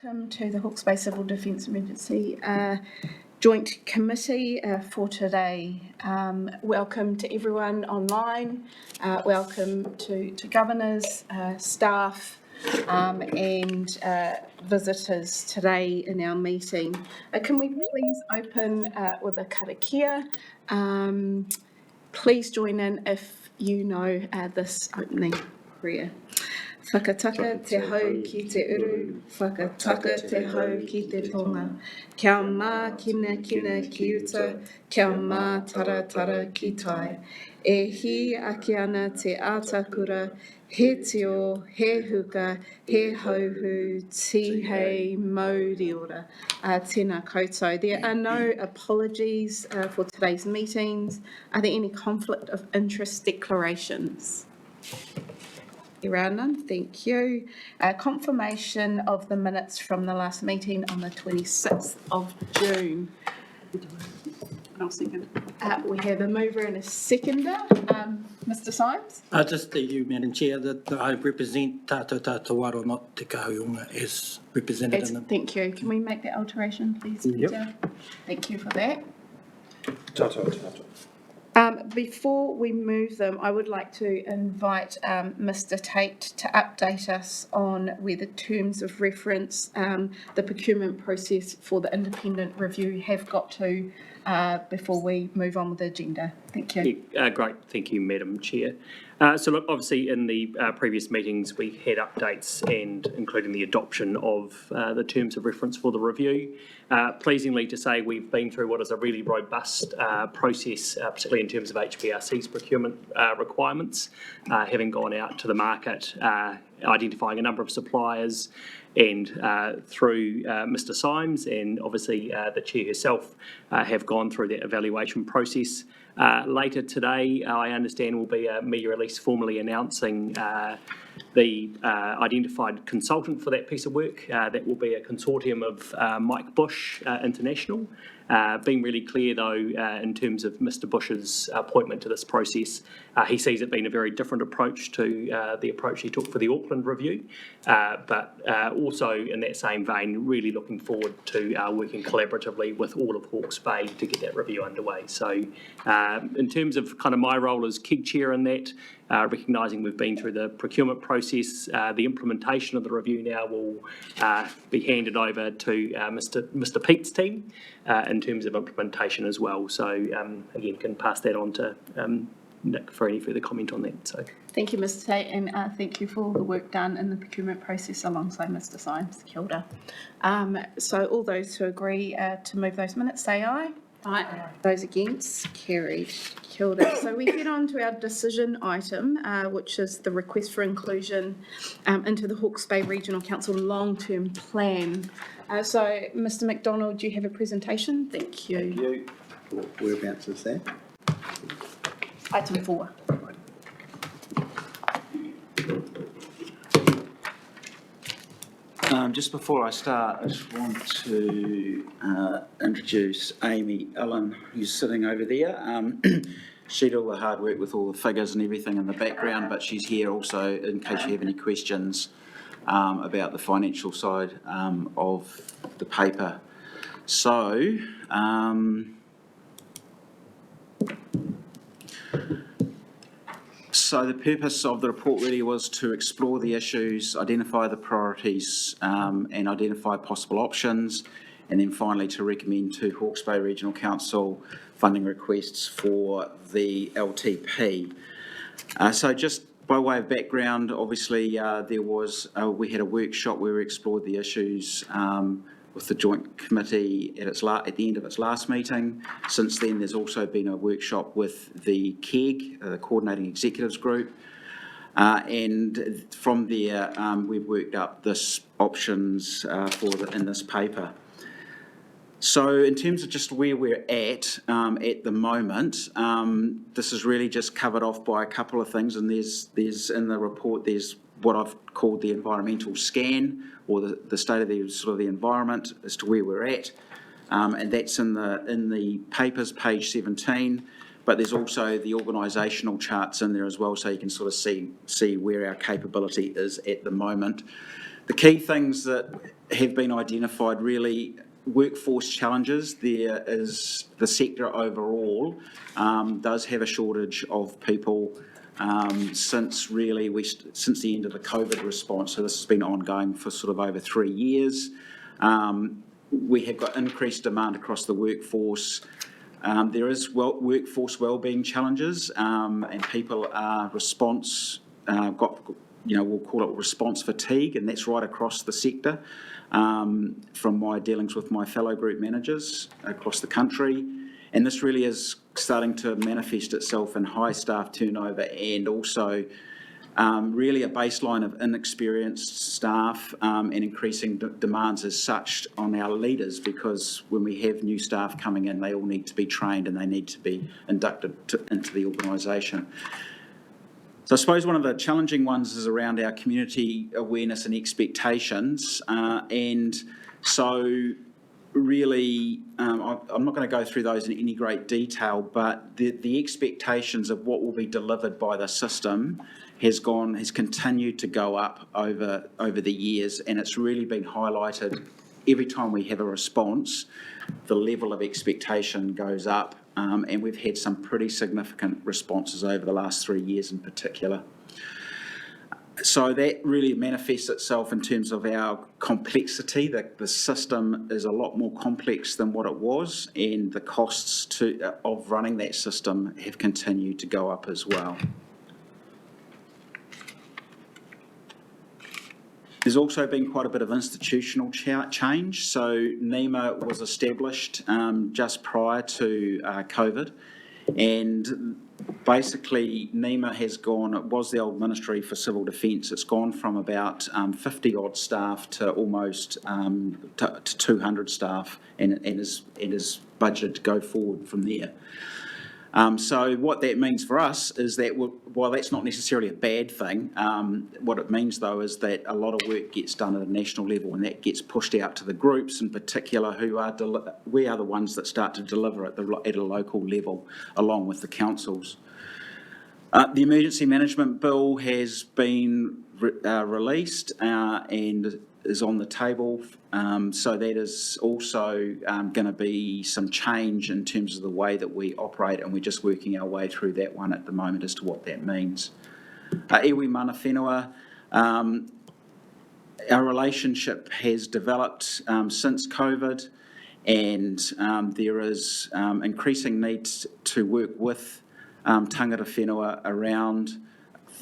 Welcome to the Hawke's Bay Civil Defence Emergency Joint Committee for today. Welcome to everyone online. Welcome to governors, staff and visitors today in our meeting. Can we please open with a karakia? Please join in if you know this opening prayer. Whakataka te hau ki te uru, whakataka te hau ki te tonga. Kia mā kina ki uta, kia mā tara ki tai. E hi ake ana te ātakura, he tio, he huka, he hauhu, ti hei mauri ora. Tēnā koutou. There are no apologies for today's meetings. Are there any conflict of interest declarations? There are none, thank you. Confirmation of the minutes from the last meeting on the 26th of June. I'll second. We have a mover and a seconder. Mr. Symes? Just to you, Madam Chair, that I represent Tātou Waro, not Te Kahuunga, as represented in the... Thank you. Can we make that alteration, please, Peter? Yep. Thank you for that. Tātou. Before we move them, I would like to invite Mr. Tate to update us on where the terms of reference, the procurement process for the independent review have got to before we move on with the agenda. Thank you. Yeah, great. Thank you, Madam Chair. So look, obviously in the previous meetings we had updates and including the adoption of the terms of reference for the review. Pleasingly to say we've been through what is a really robust process, particularly in terms of HPRC's procurement requirements, having gone out to the market, identifying a number of suppliers, and through Mr. Symes and obviously the Chair herself have gone through that evaluation process. Later today, I understand, will be a media release formally announcing the identified consultant for that piece of work. That will be a consortium of Mike Bush International. Being really clear, though, in terms of Mr. Bush's appointment to this process, he sees it being a very different approach to the approach he took for the Auckland review, but also in that same vein, really looking forward to working collaboratively with all of Hawke's Bay to get that review underway. So in terms of kind of my role as KIG chair in that, recognising we've been through the procurement process, the implementation of the review now will be handed over to Mr. Pete's team in terms of implementation as well. So again, can pass that on to Nick for any further comment on that. So thank you, Mr. Tate, and thank you for all the work done in the procurement process alongside Mr. Symes. Kia ora. So all those who agree to move those minutes, say aye. Aye. Those against, carried. Kia ora. So we get on to our decision item, which is the request for inclusion into the Hawke's Bay Regional Council long-term plan. So, Mr. McDonald, do you have a presentation? Thank you. Thank you. Whereabouts is that? Item 4. Just before I start, I just want to introduce Amy Allen, who's sitting over there. She did all the hard work with all the figures and everything in the background, but she's here also in case you have any questions about the financial side of the paper. So, So the purpose of the report really was to explore the issues, identify the priorities and identify possible options, and then finally to recommend to Hawke's Bay Regional Council funding requests for the LTP. So just by way of background, obviously we had a workshop where we explored the issues with the Joint Committee at the end of its last meeting. Since then, there's also been a workshop with the KEG, the Coordinating Executives Group, and from there we've worked up this options in this paper. So in terms of just where we're at the moment, this is really just covered off by a couple of things, and there's in the report there's what I've called the environmental scan, or the state of the environment as to where we're at, and that's in the papers, page 17. But there's also the organisational charts in there as well, so you can sort of see where our capability is at the moment. The key things that have been identified, really, workforce challenges. There is the sector overall does have a shortage of people since since the end of the COVID response. So this has been ongoing for sort of over 3 years. We have got increased demand across the workforce. There is workforce wellbeing challenges, and people are we'll call it response fatigue, and that's right across the sector. From my dealings with my fellow group managers across the country, and this really is starting to manifest itself in high staff turnover and also really a baseline of inexperienced staff and increasing demands as such on our leaders, because when we have new staff coming in, they all need to be trained and they need to be inducted into the organisation. So I suppose one of the challenging ones is around our community awareness and expectations, and so really, I'm not going to go through those in any great detail, but the expectations of what will be delivered by the system has continued to go up over the years, and it's really been highlighted every time we have a response. The level of expectation goes up, and we've had some pretty significant responses over the last 3 years in particular. So that really manifests itself in terms of our complexity, that the system is a lot more complex than what it was, and the costs of running that system have continued to go up as well. There's also been quite a bit of institutional change. So NEMA was established just prior to COVID, and basically NEMA has gone, it was the old Ministry for Civil Defence, it's gone from about 50 odd staff to almost to 200 staff, and is budgeted to go forward from there. So what that means for us is that, while that's not necessarily a bad thing, what it means though is that a lot of work gets done at a national level, and that gets pushed out to the groups in particular, we are the ones that start to deliver at a local level along with the councils. The Emergency Management Bill has been released and is on the table, so that is also going to be some change in terms of the way that we operate, and we're just working our way through that one at the moment as to what that means. Iwi Mana Whenua, our relationship has developed since COVID, and there is increasing need to work with tangata whenua around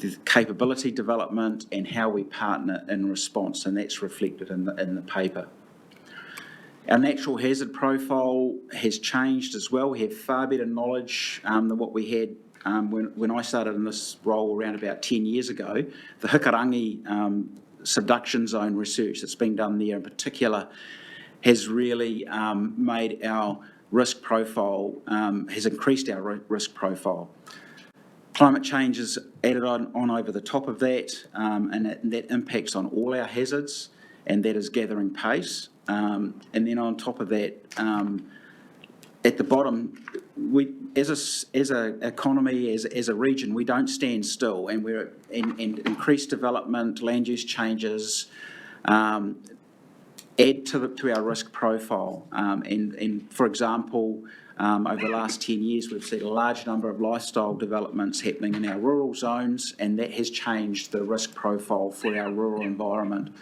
the capability development and how we partner in response, and that's reflected in the paper. Our natural hazard profile has changed as well. We have far better knowledge than what we had when I started in this role around about 10 years ago. The Hikarangi subduction zone research that's been done there in particular has really made our risk profile, has increased our risk profile. Climate change is added on over the top of that, and that impacts on all our hazards, and that is gathering pace. And then on top of that, at the bottom, we, as a economy, as a region, we don't stand still, and we're in increased development, land use changes, add to our risk profile. And for example, over the last 10 years, we've seen a large number of lifestyle developments happening in our rural zones, and that has changed the risk profile for our rural environment.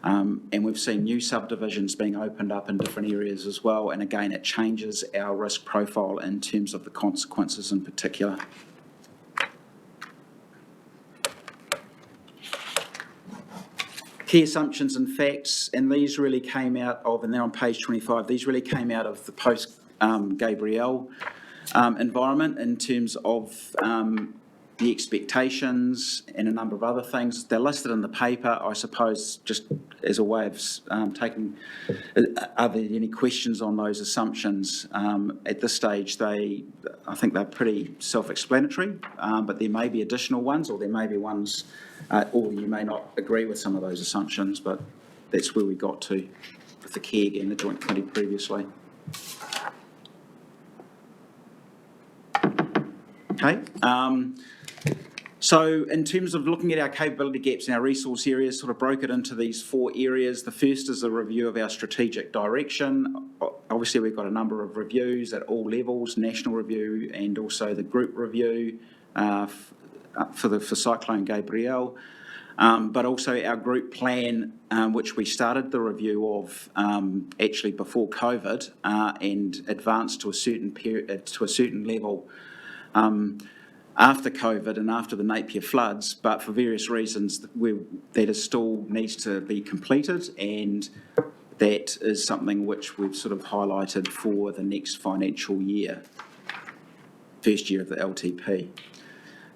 And we've seen new subdivisions being opened up in different areas as well, and again, it changes our risk profile in terms of the consequences in particular. Key assumptions and facts, and these really came out of, and they're on page 25, these really came out of the post-Gabrielle environment in terms of the expectations and a number of other things. They're listed in the paper, I suppose, just as a way of taking, are there any questions on those assumptions? At this stage, I think they're pretty self-explanatory, but there may be additional ones, or there may be ones, or you may not agree with some of those assumptions, but that's where we got to with the KEG and the Joint Committee previously. Okay. So in terms of looking at our capability gaps and our resource areas, sort of broke it into these 4 areas. The first is a review of our strategic direction. Obviously, we've got a number of reviews at all levels, national review and also the group review for Cyclone Gabrielle. But also our group plan, which we started the review of actually before COVID and advanced to a certain period, to a certain level after COVID and after the Napier floods, but for various reasons that is still needs to be completed, and that is something which we've sort of highlighted for the next financial year, first year of the LTP.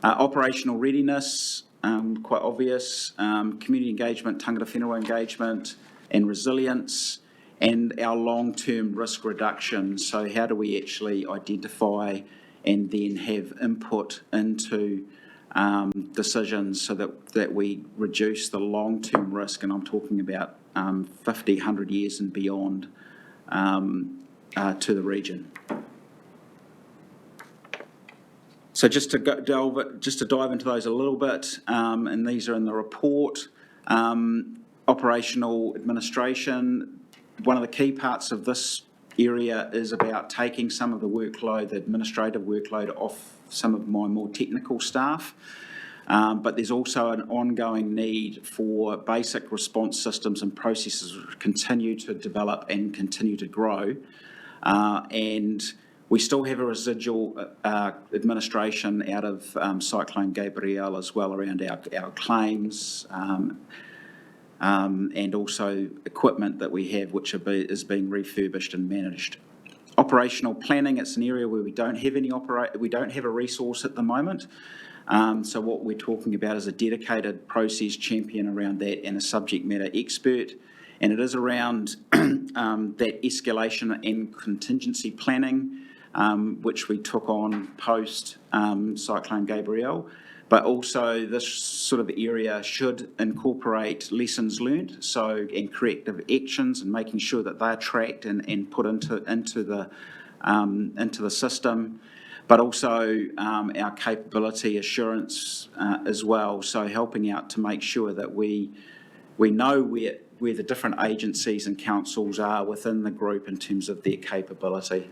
Operational readiness, quite obvious, community engagement, tangata whenua engagement and resilience, and our long-term risk reduction. So how do we actually identify and then have input into decisions so that we reduce the long-term risk, and I'm talking about 50, 100 years and beyond to the region. So just to dive into those a little bit, and these are in the report. Operational administration, one of the key parts of this area is about taking some of the workload, the administrative workload, off some of my more technical staff. But there's also an ongoing need for basic response systems and processes which continue to develop and continue to grow. And we still have a residual administration out of Cyclone Gabrielle as well around our claims and also equipment that we have which is being refurbished and managed. Operational planning, it's an area where we don't have a resource at the moment. So what we're talking about is a dedicated process champion around that and a subject matter expert. And it is around that escalation and contingency planning, which we took on post Cyclone Gabrielle. But also this sort of area should incorporate lessons learned, and corrective actions, and making sure that they're tracked and put into the system. But also our capability assurance as well. So helping out to make sure that we know where the different agencies and councils are within the group in terms of their capability.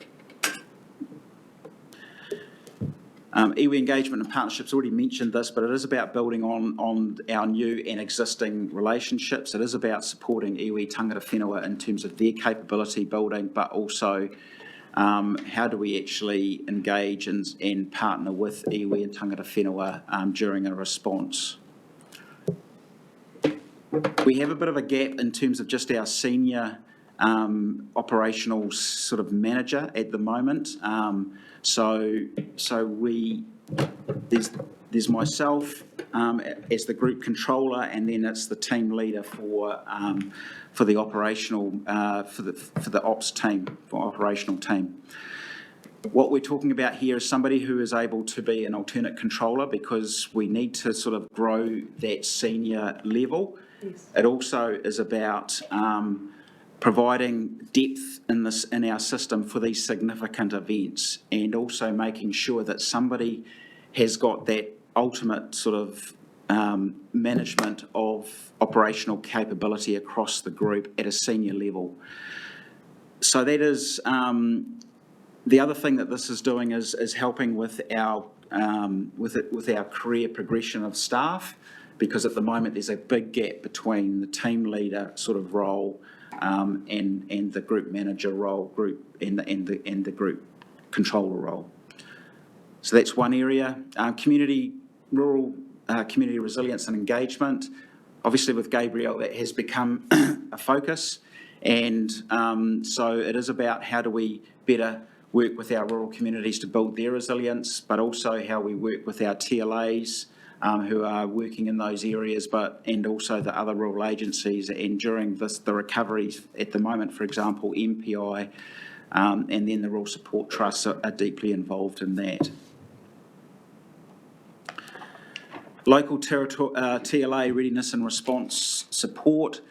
Iwi engagement and partnerships, already mentioned this, but it is about building on our new and existing relationships. It is about supporting iwi tangata whenua in terms of their capability building, but also how do we actually engage and partner with iwi and tangata whenua during a response. We have a bit of a gap in terms of just our senior operational sort of manager at the moment. So there's myself as the group controller, and then it's the team leader for the operational for the ops team, for operational team. What we're talking about here is somebody who is able to be an alternate controller, because we need to sort of grow that senior level. Yes. It also is about providing depth in our system for these significant events, and also making sure that somebody has got that ultimate sort of management of operational capability across the group at a senior level. So that is the other thing that this is doing is helping with our career progression of staff, because at the moment there's a big gap between the team leader sort of role and the group manager role, and the group controller role. So that's one area. Rural community resilience and engagement. Obviously with Gabrielle that has become a focus, and so it is about how do we better work with our rural communities to build their resilience, but also how we work with our TLAs who are working in those areas, and also the other rural agencies. And during the recoveries at the moment, for example, MPI and then the Rural Support Trusts are deeply involved in that. Local TLA readiness and response support.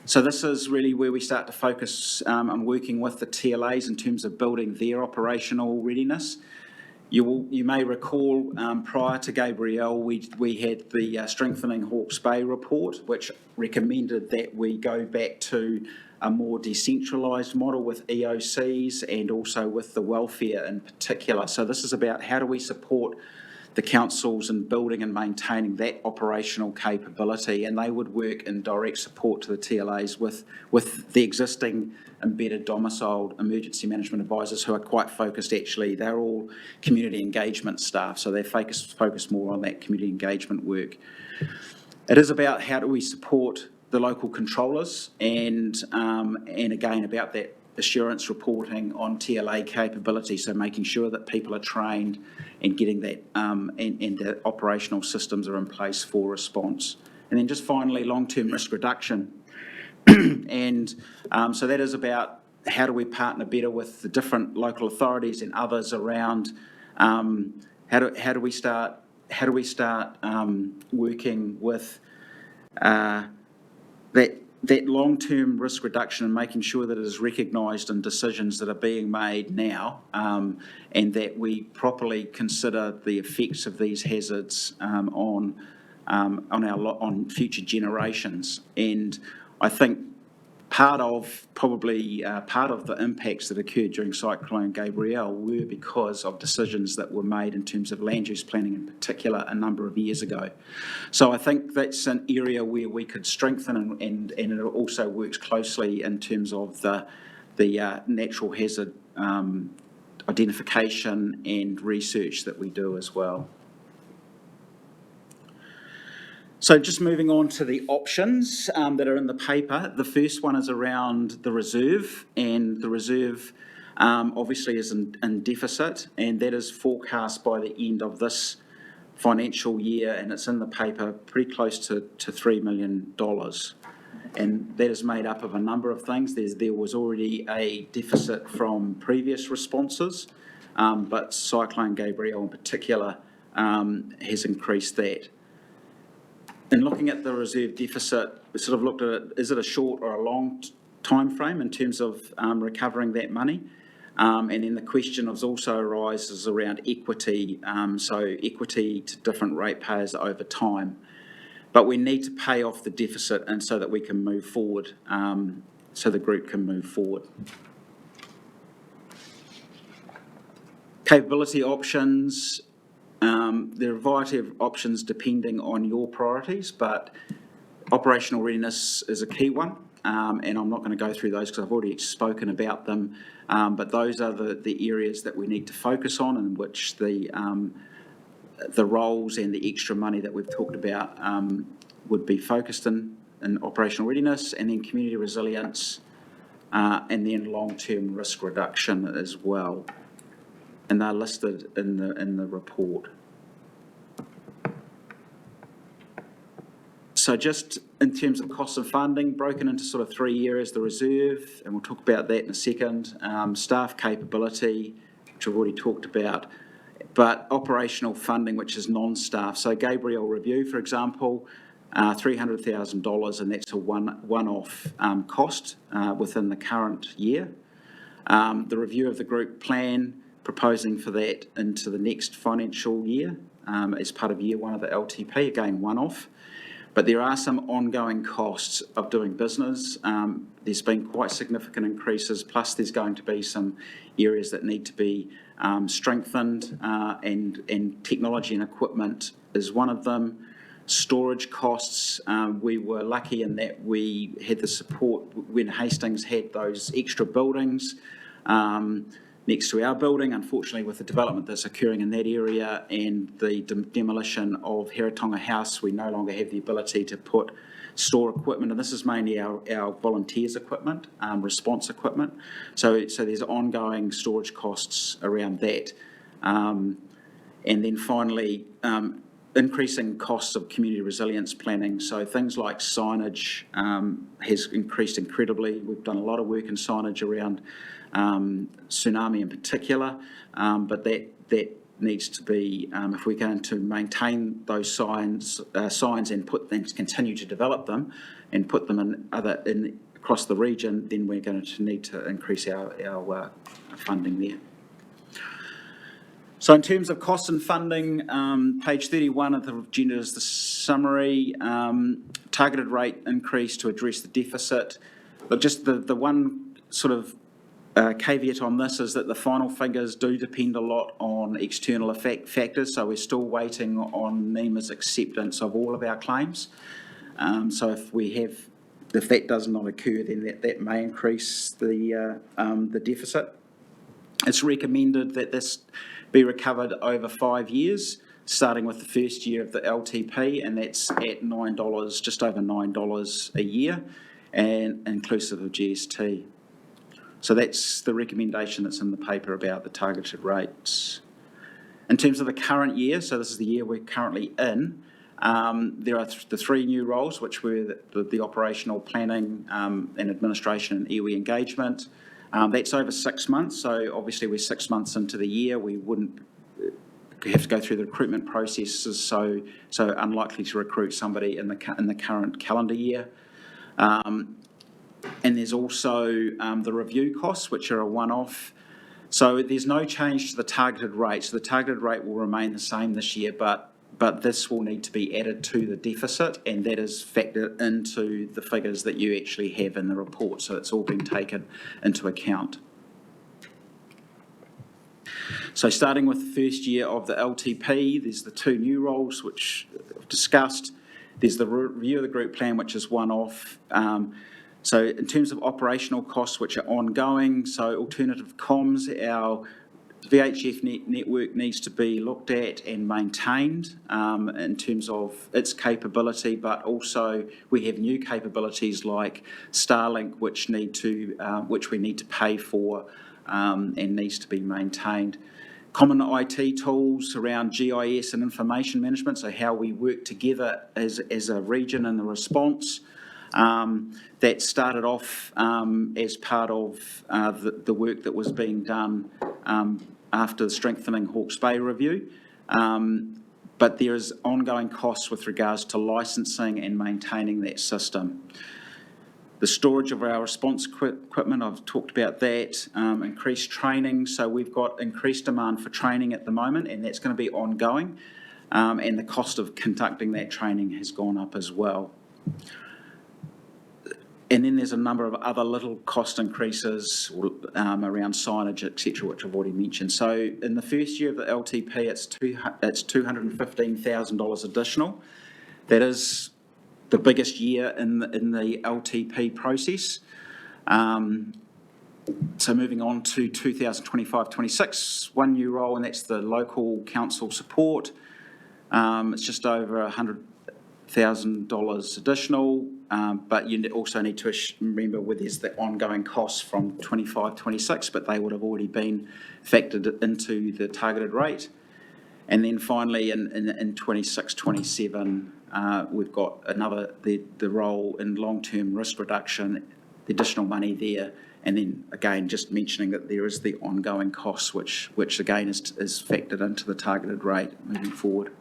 So this is really where we start to focus on working with the TLAs in terms of building their operational readiness. You may recall prior to Gabrielle, we had the Strengthening Hawke's Bay report, which recommended that we go back to a more decentralised model with EOCs and also with the welfare in particular. So this is about how do we support the councils in building and maintaining that operational capability, and they would work in direct support to the TLAs with the existing embedded domiciled emergency management advisors who are quite focused actually. They're all community engagement staff, so they're focused more on that community engagement work. It is about how do we support the local controllers and again about that assurance reporting on TLA capability, so making sure that people are trained and getting that and the operational systems are in place for response. And then just finally, long-term risk reduction. And so that is about how do we partner better with the different local authorities and others around how do we start working with that long-term risk reduction and making sure that it is recognised in decisions that are being made now, and that we properly consider the effects of these hazards on future generations. And I think part of the impacts that occurred during Cyclone Gabrielle were because of decisions that were made in terms of land use planning in particular a number of years ago. So I think that's an area where we could strengthen and it also works closely in terms of the natural hazard identification and research that we do as well. So just moving on to the options that are in the paper. The first one is around the reserve, and the reserve obviously is in deficit, and that is forecast by the end of this financial year, and it's in the paper pretty close to $3 million. And that is made up of a number of things. There was already a deficit from previous responses, but Cyclone Gabrielle in particular has increased that. In looking at the reserve deficit, we sort of looked at it, is it a short or a long time frame in terms of recovering that money? And then the question also arises around equity, so equity to different ratepayers over time. But we need to pay off the deficit and so that we can move forward, so the group can move forward. Capability options. There are a variety of options depending on your priorities, but operational readiness is a key one, and I'm not going to go through those because I've already spoken about them, but those are the areas that we need to focus on, in which the roles and the extra money that we've talked about would be focused in operational readiness, and then community resilience, and then long-term risk reduction as well. And they're listed in the report. So just in terms of cost of funding, broken into sort of 3 areas: the reserve, and we'll talk about that in a second, staff capability, which I've already talked about, but operational funding, which is non-staff. So Gabrielle Review, for example, $300,000, and that's a one-off cost within the current year. The review of the group plan, proposing for that into the next financial year as part of year one of the LTP, again one-off. But there are some ongoing costs of doing business. There's been quite significant increases, plus there's going to be some areas that need to be strengthened, and technology and equipment is one of them. Storage costs, we were lucky in that we had the support when Hastings had those extra buildings next to our building. Unfortunately, with the development that's occurring in that area and the demolition of Heratonga House, we no longer have the ability to put store equipment, and this is mainly our volunteers' equipment, response equipment. So there's ongoing storage costs around that. And then finally, increasing costs of community resilience planning. So things like signage has increased incredibly. We've done a lot of work in signage around tsunami in particular, but that needs to be, if we're going to maintain those signs and continue to develop them and put them across the region, then we're going to need to increase our funding there. So in terms of costs and funding, page 31 of the agenda is the summary. Targeted rate increase to address the deficit. But just the one sort of caveat on this is that the final figures do depend a lot on external factors, so we're still waiting on NEMA's acceptance of all of our claims. So if that does not occur, then that may increase the deficit. It's recommended that this be recovered over 5 years, starting with the first year of the LTP, and that's at $9, just over $9 a year, and inclusive of GST. So that's the recommendation that's in the paper about the targeted rates. In terms of the current year, so this is the year we're currently in, there are the 3 new roles, which were the operational planning and administration and iwi engagement. That's over 6 months, so obviously we're 6 months into the year. We wouldn't have to go through the recruitment processes, so unlikely to recruit somebody in the current calendar year. And there's also the review costs, which are a one-off. So there's no change to the targeted rate. So the targeted rate will remain the same this year, but this will need to be added to the deficit, and that is factored into the figures that you actually have in the report. So it's all been taken into account. So starting with the first year of the LTP, there's the 2 new roles which I've discussed. There's the review of the group plan, which is one-off. So in terms of operational costs, which are ongoing, so alternative comms, our VHF network needs to be looked at and maintained in terms of its capability, but also we have new capabilities like Starlink, which we need to pay for and needs to be maintained. Common IT tools around GIS and information management, so how we work together as a region in the response. That started off as part of the work that was being done after the strengthening Hawke's Bay review. But there is ongoing costs with regards to licensing and maintaining that system. The storage of our response equipment, I've talked about that. Increased training, so we've got increased demand for training at the moment, and that's going to be ongoing. And the cost of conducting that training has gone up as well. And then there's a number of other little cost increases around signage, etc., which I've already mentioned. So in the first year of the LTP, it's $215,000 additional. That is the biggest year in the LTP process. So moving on to 2025-26, 1 new role, and that's the local council support. It's just over $100,000 additional. But you also need to remember where there's the ongoing costs from 25-26, but they would have already been factored into the targeted rate. And then finally in 26-27, we've got the role in long-term risk reduction, the additional money there, and then again just mentioning that there is the ongoing costs which again is factored into the targeted rate moving forward.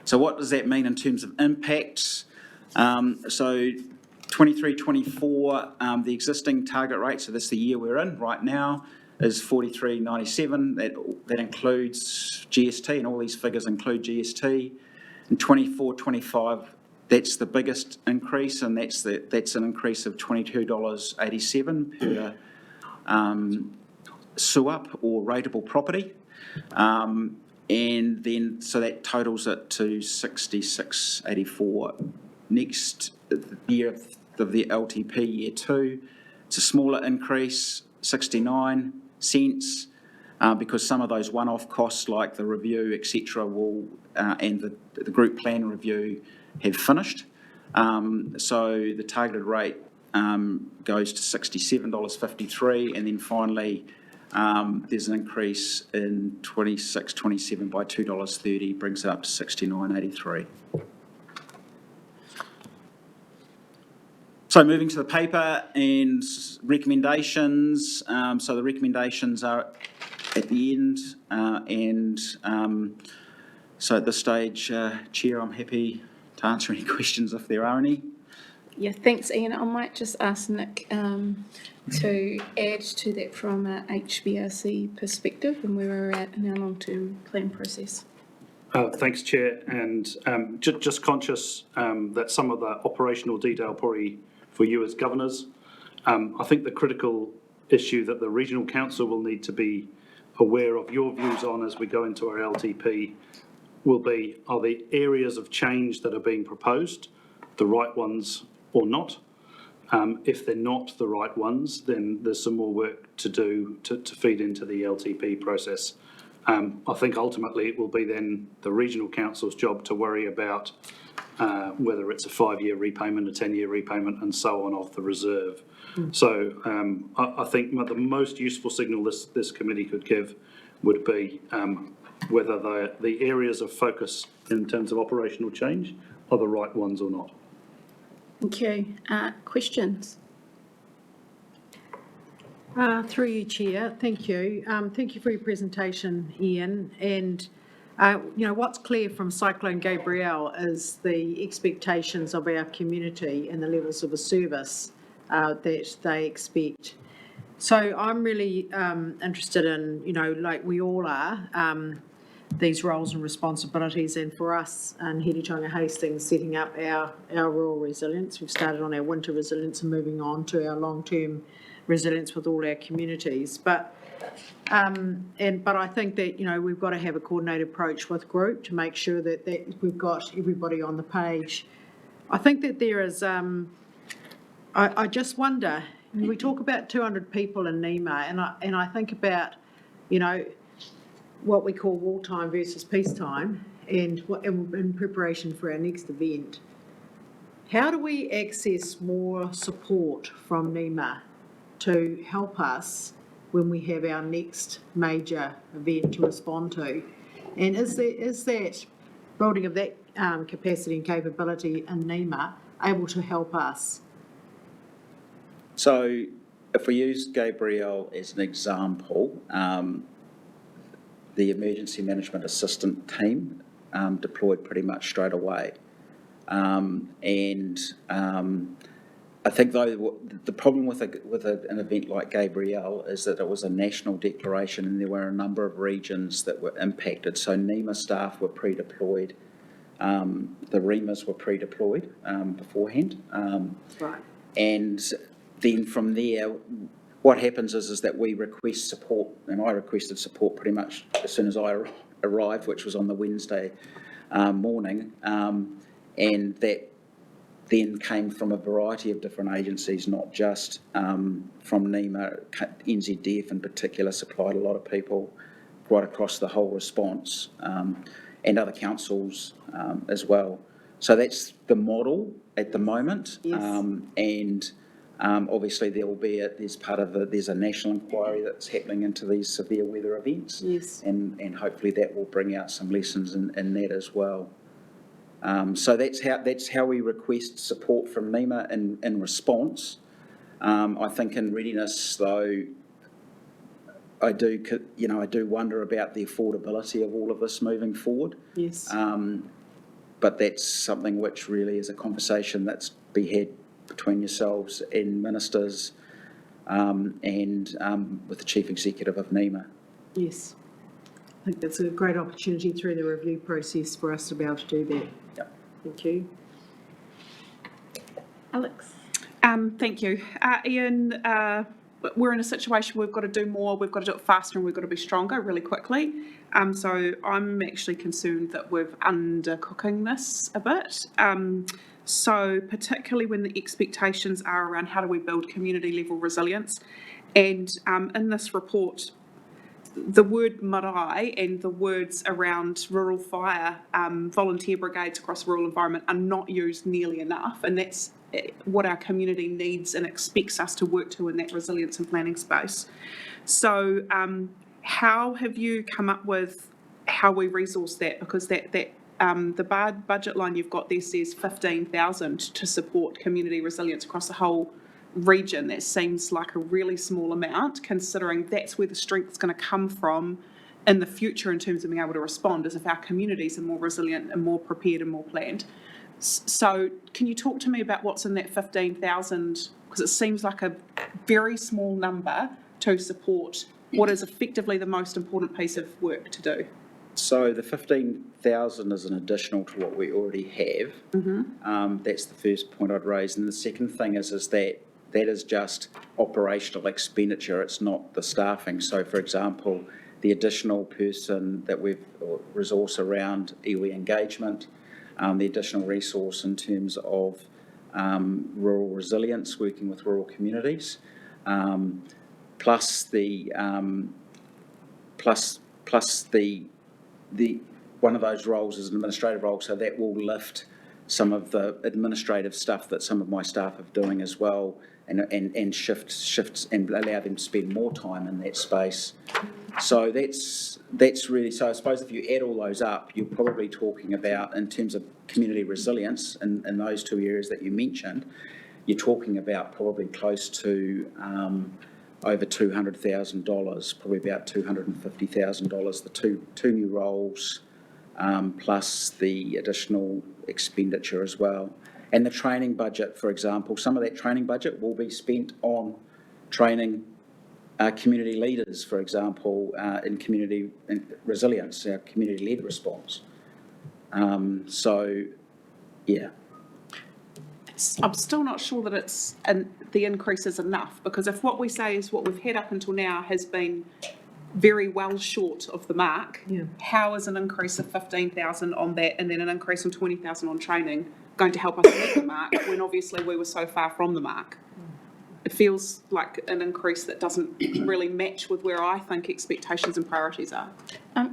So what does that mean in terms of impacts? So 23-24, the existing target rate, so that's the year we're in right now, is $43.97. That includes GST, and all these figures include GST. In 24-25, that's the biggest increase, and that's an increase of $22.87 per SUAP or rateable property. And then, so that totals it to $66.84. Next year of the LTP, year 2, it's a smaller increase, 69 cents, because some of those one-off costs like the review, etc., will and the group plan review have finished. So the targeted rate goes to $67.53, and then finally there's an increase in 26-27 by $2.30, brings it up to $69.83. So moving to the paper and recommendations. So the recommendations are at the end, so at this stage, Chair, I'm happy to answer any questions if there are any. Yeah, thanks, Ian. I might just ask Nick to add to that from a HBRC perspective and where we're at in our long-term plan process. Thanks, Chair, and just conscious that some of the operational detail probably for you as governors. I think the critical issue that the Regional Council will need to be aware of your views on as we go into our LTP will be, are the areas of change that are being proposed the right ones or not? If they're not the right ones, then there's some more work to do to feed into the LTP process. I think ultimately it will be then the Regional Council's job to worry about whether it's a 5-year repayment, a 10-year repayment, and so on of the reserve. So I think the most useful signal this committee could give would be whether the areas of focus in terms of operational change are the right ones or not. Thank you. Questions? Through you, Chair. Thank you. Thank you for your presentation, Ian. And, what's clear from Cyclone Gabrielle is the expectations of our community and the levels of a service that they expect. So I'm really interested in, like we all are, these roles and responsibilities, and for us in Heretitonga Hastings, setting up our rural resilience. We've started on our winter resilience and moving on to our long-term resilience with all our communities. But I think that, we've got to have a coordinated approach with group to make sure that we've got everybody on the page. I think that there is, I just wonder, we talk about 200 people in NEMA, and I think about, what we call wartime versus peacetime, and in preparation for our next event. How do we access more support from NEMA to help us when we have our next major event to respond to? And is that building of that capacity and capability in NEMA able to help us? So if we use Gabrielle as an example, the emergency management assistant team deployed pretty much straight away. I think though the problem with an event like Gabrielle is that it was a national declaration and there were a number of regions that were impacted. So NEMA staff were pre-deployed, the REMAs were pre-deployed beforehand. Right. And then from there, what happens is that we request support, and I requested support pretty much as soon as I arrived, which was on the Wednesday morning, and that then came from a variety of different agencies, not just from NEMA. NZDF in particular supplied a lot of people right across the whole response, and other councils as well. So that's the model at the moment. Yes. Obviously there's a national inquiry that's happening into these severe weather events. Yes. And hopefully that will bring out some lessons in that as well. So that's how we request support from NEMA in response. I think in readiness though, I do wonder about the affordability of all of this moving forward. Yes. But that's something which really is a conversation that's be had between yourselves and ministers and with the Chief Executive of NEMA. Yes. I think that's a great opportunity through the review process for us to be able to do that. Yep. Thank you. Alex? Thank you. Ian, we're in a situation where we've got to do more, we've got to do it faster, and we've got to be stronger really quickly. So I'm actually concerned that we're undercooking this a bit. So particularly when the expectations are around how do we build community level resilience. And in this report, the word marae and the words around rural fire, volunteer brigades across rural environment are not used nearly enough. And that's what our community needs and expects us to work to in that resilience and planning space. So how have you come up with how we resource that? Because the budget line you've got there says 15,000 to support community resilience across the whole region. That seems like a really small amount, considering that's where the strength is going to come from in the future in terms of being able to respond, as if our communities are more resilient and more prepared and more planned. So can you talk to me about what's in that 15,000? Because it seems like a very small number to support what is effectively the most important piece of work to do. So the 15,000 is an additional to what we already have. That's the first point I'd raise. And the second thing is that is just operational expenditure. It's not the staffing. So, for example, the additional person that or resource around iwi engagement, the additional resource in terms of rural resilience, working with rural communities, plus the one of those roles is an administrative role, so that will lift some of the administrative stuff that some of my staff are doing as well, and shifts and allow them to spend more time in that space. So that's really, so I suppose if you add all those up, you're probably talking about, in terms of community resilience in those two areas that you mentioned, you're talking about probably close to over $200,000, probably about $250,000, the two new roles, plus the additional expenditure as well. And the training budget, for example, some of that training budget will be spent on training community leaders, for example, in community resilience, our community-led response. So, yeah. I'm still not sure that the increase is enough, because if what we say is what we've had up until now has been very well short of the mark, how is an increase of 15,000 on that and then an increase of 20,000 on training going to help us meet the mark when obviously we were so far from the mark? It feels like an increase that doesn't really match with where I think expectations and priorities are.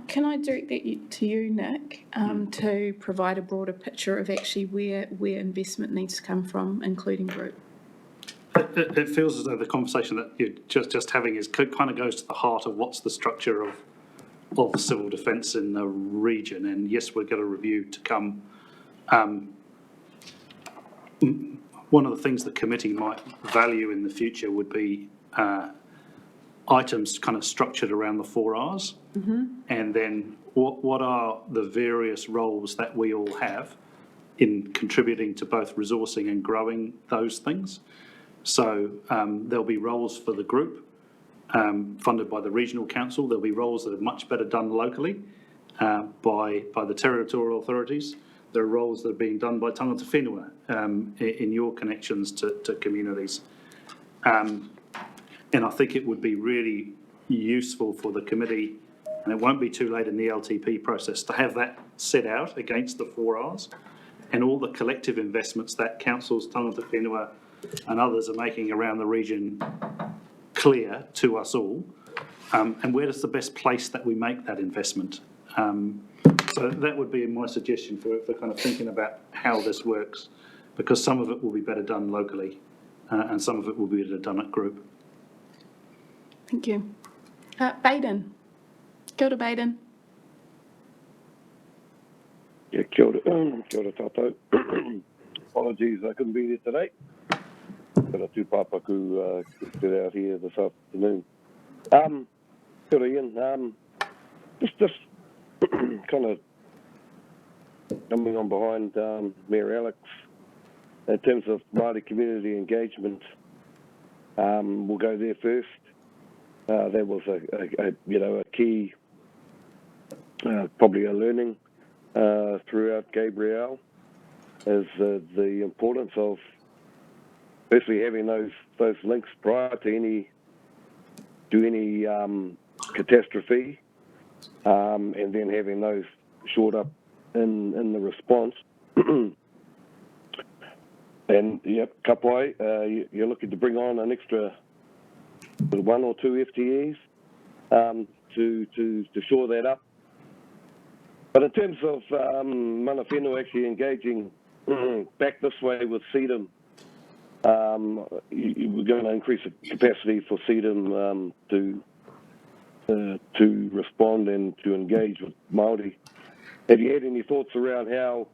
Can I direct that to you, Nick, to provide a broader picture of actually where investment needs to come from, including group? It feels as though the conversation that you're just having kind of goes to the heart of what's the structure of civil defence in the region. And yes, we've got a review to come. One of the things the committee might value in the future would be items kind of structured around the 4 Rs. And then what are the various roles that we all have in contributing to both resourcing and growing those things. So there'll be roles for the group funded by the regional council. There'll be roles that are much better done locally by the territorial authorities. There are roles that are being done by tangata whenua in your connections to communities. And I think it would be really useful for the committee, and it won't be too late in the LTP process, to have that set out against the 4 Rs and all the collective investments that councils, tangata whenua and others are making around the region clear to us all, and where is the best place that we make that investment. So that would be my suggestion for kind of thinking about how this works, because some of it will be better done locally and some of it will be better done at group. Thank you. Baden. Kia ora, Baden. Yeah, kia ora tātou. Apologies, I couldn't be there today. Got a tūpapaku get out here this afternoon. Kia ora, Ian. Just kind of coming on behind Mayor Alex in terms of Māori community engagement. We'll go there first. That was a key, probably a learning throughout Gabrielle, is the importance of firstly having those links prior to any catastrophe, and then having those shored up in the response. And yep, Kapai, you're looking to bring on an extra 1 or 2 FTEs to shore that up. But in terms of mana whenua actually engaging back this way with CEDM, we're going to increase the capacity for CEDM to respond and to engage with Māori. Have you had any thoughts around how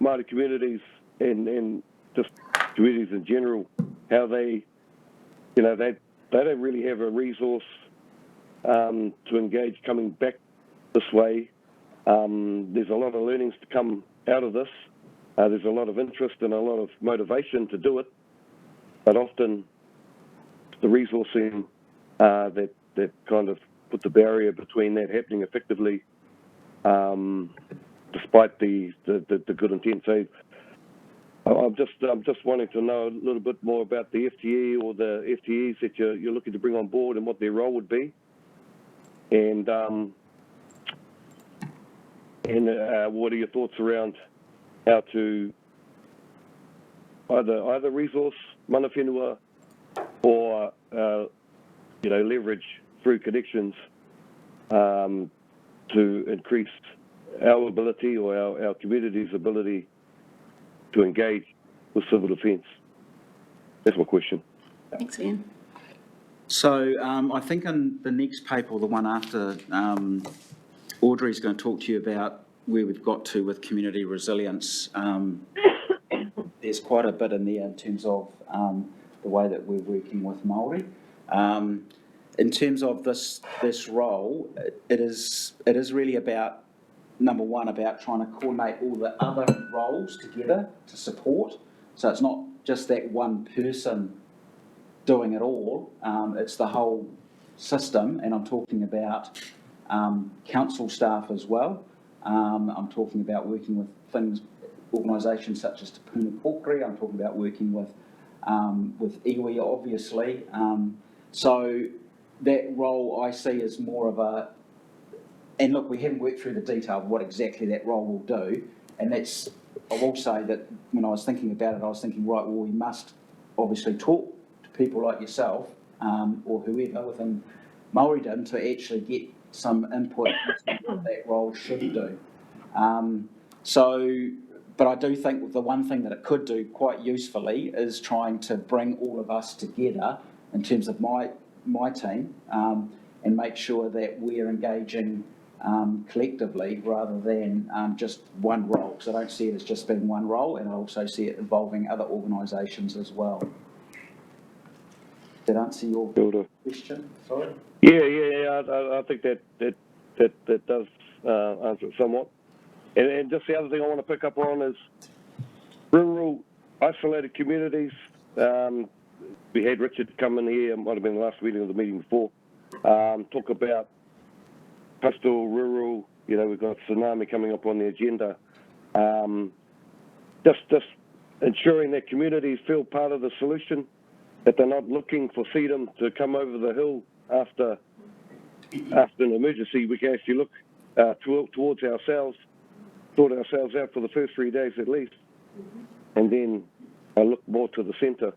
Māori communities and just communities in general, how they don't really have a resource to engage coming back this way, There's a lot of learnings to come out of this. There's a lot of interest and a lot of motivation to do it, but often the resourcing that kind of put the barrier between that happening effectively, despite the good intent. So I'm just wanting to know a little bit more about the FTE or the FTEs that you're looking to bring on board and what their role would be, and what are your thoughts around how to either resource mana whenua or leverage through connections to increase our ability or our community's ability to engage with civil defence? That's my question. Thanks, Ian. So I think in the next paper, the one after, Audrey's going to talk to you about where we've got to with community resilience. There's quite a bit in there in terms of the way that we're working with Māori. In terms of this role, it is really about, number one, about trying to coordinate all the other roles together to support. So it's not just that one person doing it all, it's the whole system, and I'm talking about council staff as well. I'm talking about working with organisations such as Te Puna Pōkere. I'm talking about working with iwi, obviously. So that role I see as more of a, and look, we haven't worked through the detail of what exactly that role will do, and that's, I will say that when I was thinking about it, I was thinking, right, well, we must obviously talk to people like yourself or whoever within Māoridom to actually get some input into what that role should do. But I do think the one thing that it could do quite usefully is trying to bring all of us together in terms of my team and make sure that we're engaging collectively rather than just one role, because I don't see it as just being one role, and I also see it involving other organisations as well. Did that answer your question? Sorry? Yeah. I think that does answer it somewhat. And just the other thing I want to pick up on is rural isolated communities. We had Richard come in here, might have been the last meeting or the meeting before, talk about coastal, rural, we've got tsunami coming up on the agenda. Just ensuring that communities feel part of the solution, that they're not looking for freedom to come over the hill after an emergency. We can actually look towards ourselves, sort ourselves out for the first 3 days at least, and then look more to the centre.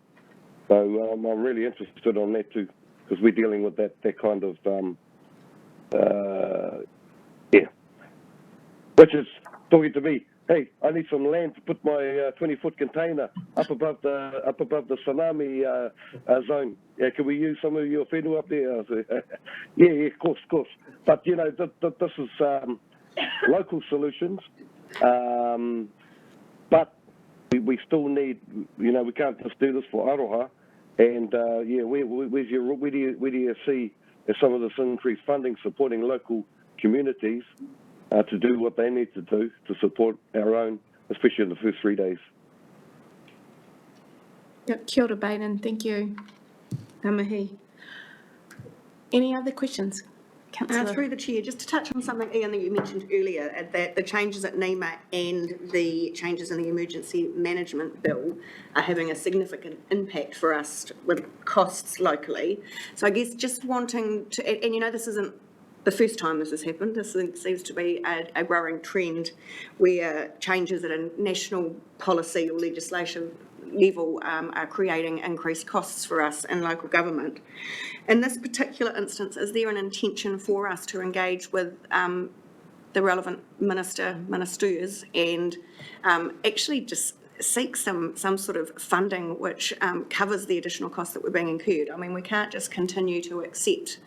So I'm really interested on that too, because we're dealing with that kind of, Richard's talking to me, hey, I need some land to put my 20-foot container up above the tsunami zone. Yeah, can we use some of your whenua up there? I said, yeah, of course. But, this is local solutions. But we still need, we can't just do this for Aroha. And where do you see some of this increased funding supporting local communities to do what they need to do to support our own, especially in the first 3 days? Yep, kia ora, Baden. Thank you. Ngā mihi. Any other questions? Councillor? Through the chair, just to touch on something, Ian, that you mentioned earlier, that the changes at NEMA and the changes in the emergency management bill are having a significant impact for us with costs locally. So I guess just wanting to, and this isn't the first time this has happened. This seems to be a growing trend where changes at a national policy or legislation level are creating increased costs for us in local government. In this particular instance, is there an intention for us to engage with the relevant ministers and actually just seek some sort of funding which covers the additional costs that were being incurred? I mean, we can't just continue to accept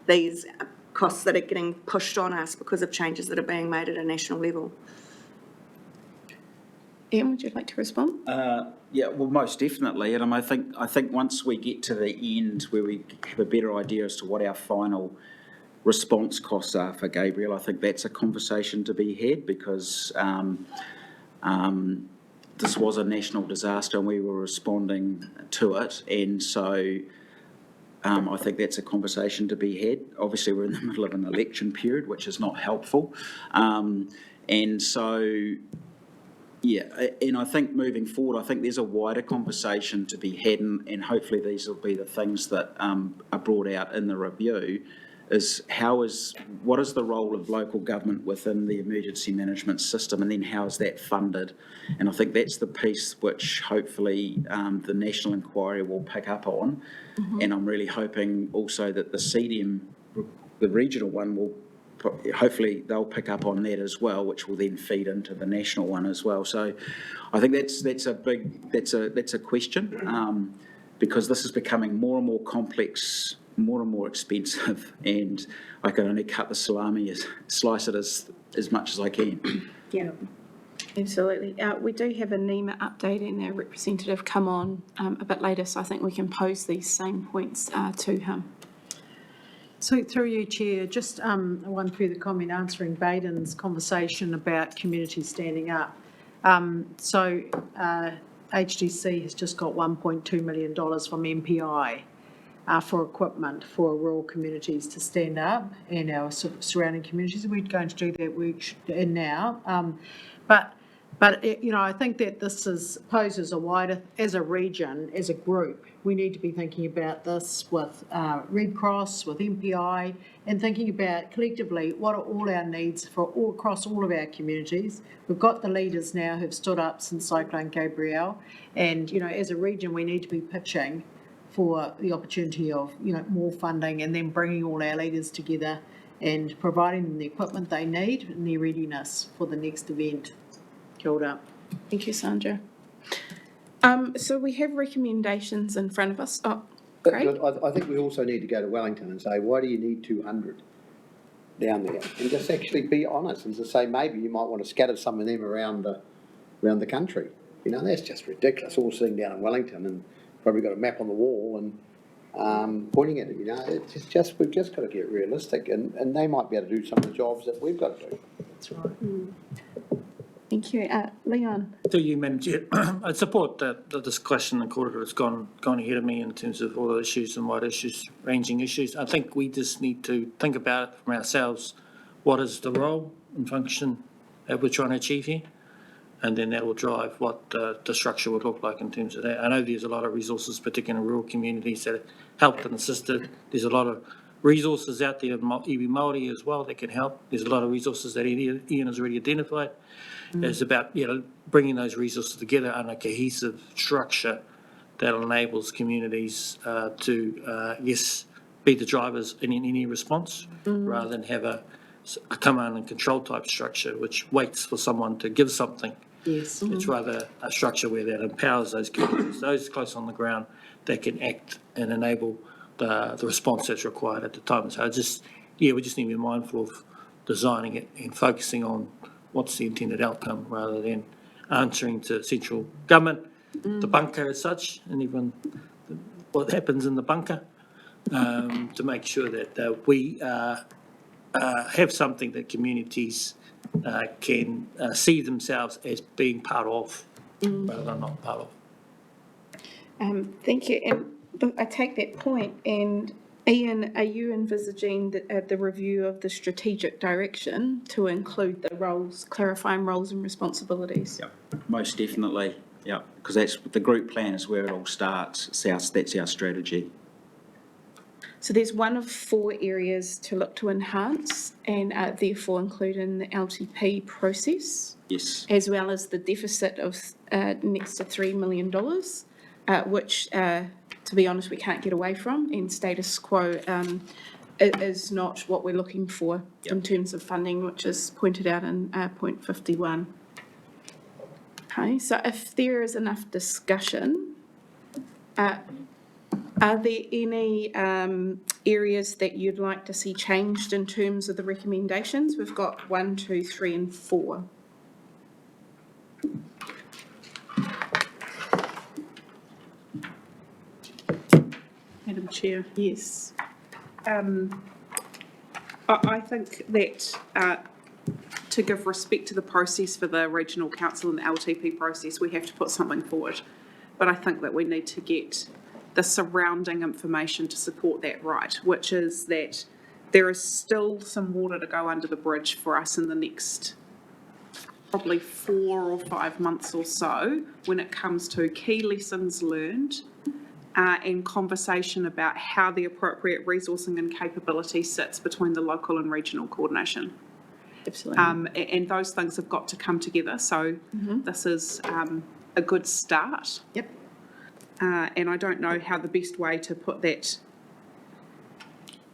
these costs that are getting pushed on us because of changes that are being made at a national level. Ian, would you like to respond? Yeah, well, most definitely. And I think once we get to the end where we have a better idea as to what our final response costs are for Gabriel. I think that's a conversation to be had because this was a national disaster and we were responding to it. And so I think that's a conversation to be had. Obviously, we're in the middle of an election period, which is not helpful. And so, yeah, and I think moving forward, I think there's a wider conversation to be had, and hopefully these will be the things that are brought out in the review, is what is the role of local government within the emergency management system, and then how is that funded? And I think that's the piece which hopefully the national inquiry will pick up on. And I'm really hoping also that the CDM, the regional one, will hopefully they'll pick up on that as well, which will then feed into the national one as well. So I think that's a question, because this is becoming more and more complex, more and more expensive, and I can only cut the salami, slice it as much as I can. Yeah, absolutely. We do have a NEMA update and our representative come on a bit later, so I think we can pose these same points to him. So through you, Chair, just one further comment answering Baden's conversation about communities standing up. HDC has just got $1.2 million from MPI for equipment for rural communities to stand up and our surrounding communities. We're going to do that work now. But I think that this poses a wider, as a region, as a group, we need to be thinking about this with Red Cross, with MPI, and thinking about collectively what are all our needs across all of our communities. We've got the leaders now who've stood up since Cyclone Gabrielle, and as a region we need to be pitching for the opportunity of more funding, and then bringing all our leaders together and providing them the equipment they need and their readiness for the next event. Kia ora. Thank you, Sandra. So we have recommendations in front of us. Oh, great. But I think we also need to go to Wellington and say, why do you need 200 down there? And just actually be honest and just say, maybe you might want to scatter some of them around the country. That's just ridiculous. All sitting down in Wellington and probably got a map on the wall and pointing at it. It's just we've just got to get realistic, and they might be able to do some of the jobs that we've got to do. That's right. Thank you. Leon. To you, Madam Chair, I support the discussion the quarter has gone ahead of me in terms of all the issues and wide issues, ranging issues. I think we just need to think about it from ourselves. What is the role and function that we're trying to achieve here? And then that will drive what the structure would look like in terms of that. I know there's a lot of resources, particularly in rural communities, that helped and assisted. There's a lot of resources out there, iwi Māori as well, that can help. There's a lot of resources that Ian has already identified. It's about bringing those resources together on a cohesive structure that enables communities to be the drivers in any response, rather than have a command and control type structure which waits for someone to give something. Yes. It's rather a structure where that empowers those communities, those close on the ground, that can act and enable the response that's required at the time. So we just need to be mindful of designing it and focusing on what's the intended outcome, rather than answering to central government, the bunker as such, and even what happens in the bunker, to make sure that we have something that communities can see themselves as being part of, rather than not part of. Thank you. And I take that point. And Ian, are you envisaging the review of the strategic direction to include the roles, clarifying roles and responsibilities? Yep, most definitely. Yeah, because that's the group plan is where it all starts. That's our strategy. So there's one of 4 areas to look to enhance and therefore include in the LTP process. Yes. As well as the deficit of next to $3 million, which, to be honest, we can't get away from, and status quo is not what we're looking for in terms of funding, which is pointed out in point 51. Okay, so if there is enough discussion, are there any areas that you'd like to see changed in terms of the recommendations? We've got 1, 2, 3, and 4. Madam Chair. Yes. I think that to give respect to the process for the regional council and the LTP process, we have to put something forward. But I think that we need to get the surrounding information to support that right, which is that there is still some water to go under the bridge for us in the next probably 4 or 5 months or so when it comes to key lessons learned and conversation about how the appropriate resourcing and capability sits between the local and regional coordination. Absolutely. And those things have got to come together. So this is a good start. Yep. And I don't know how the best way to put that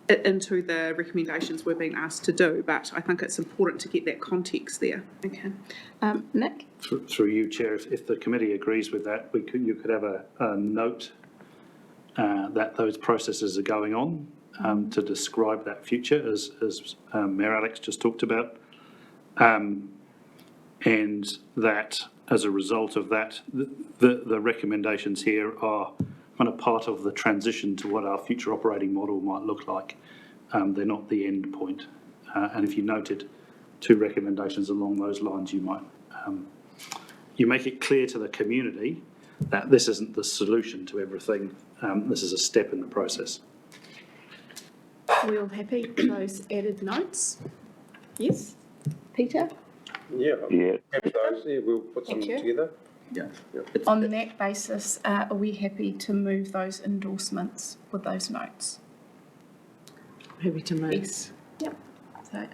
into the recommendations we're being asked to do, but I think it's important to get that context there. Okay. Nick? Through you, Chair, if the committee agrees with that, you could have a note that those processes are going on to describe that future, as Mayor Alex just talked about, and that as a result of that, the recommendations here are kind of part of the transition to what our future operating model might look like. They're not the end point. And if you noted 2 recommendations along those lines, you might you make it clear to the community that this isn't the solution to everything. This is a step in the process. We all happy with those added notes? Yes? Peter? Yeah, Yeah. happy days. Yeah, we'll put some Thank you. together. Yeah. On that basis, are we happy to move those endorsements with those notes? Happy to move. Yes. Yep. So,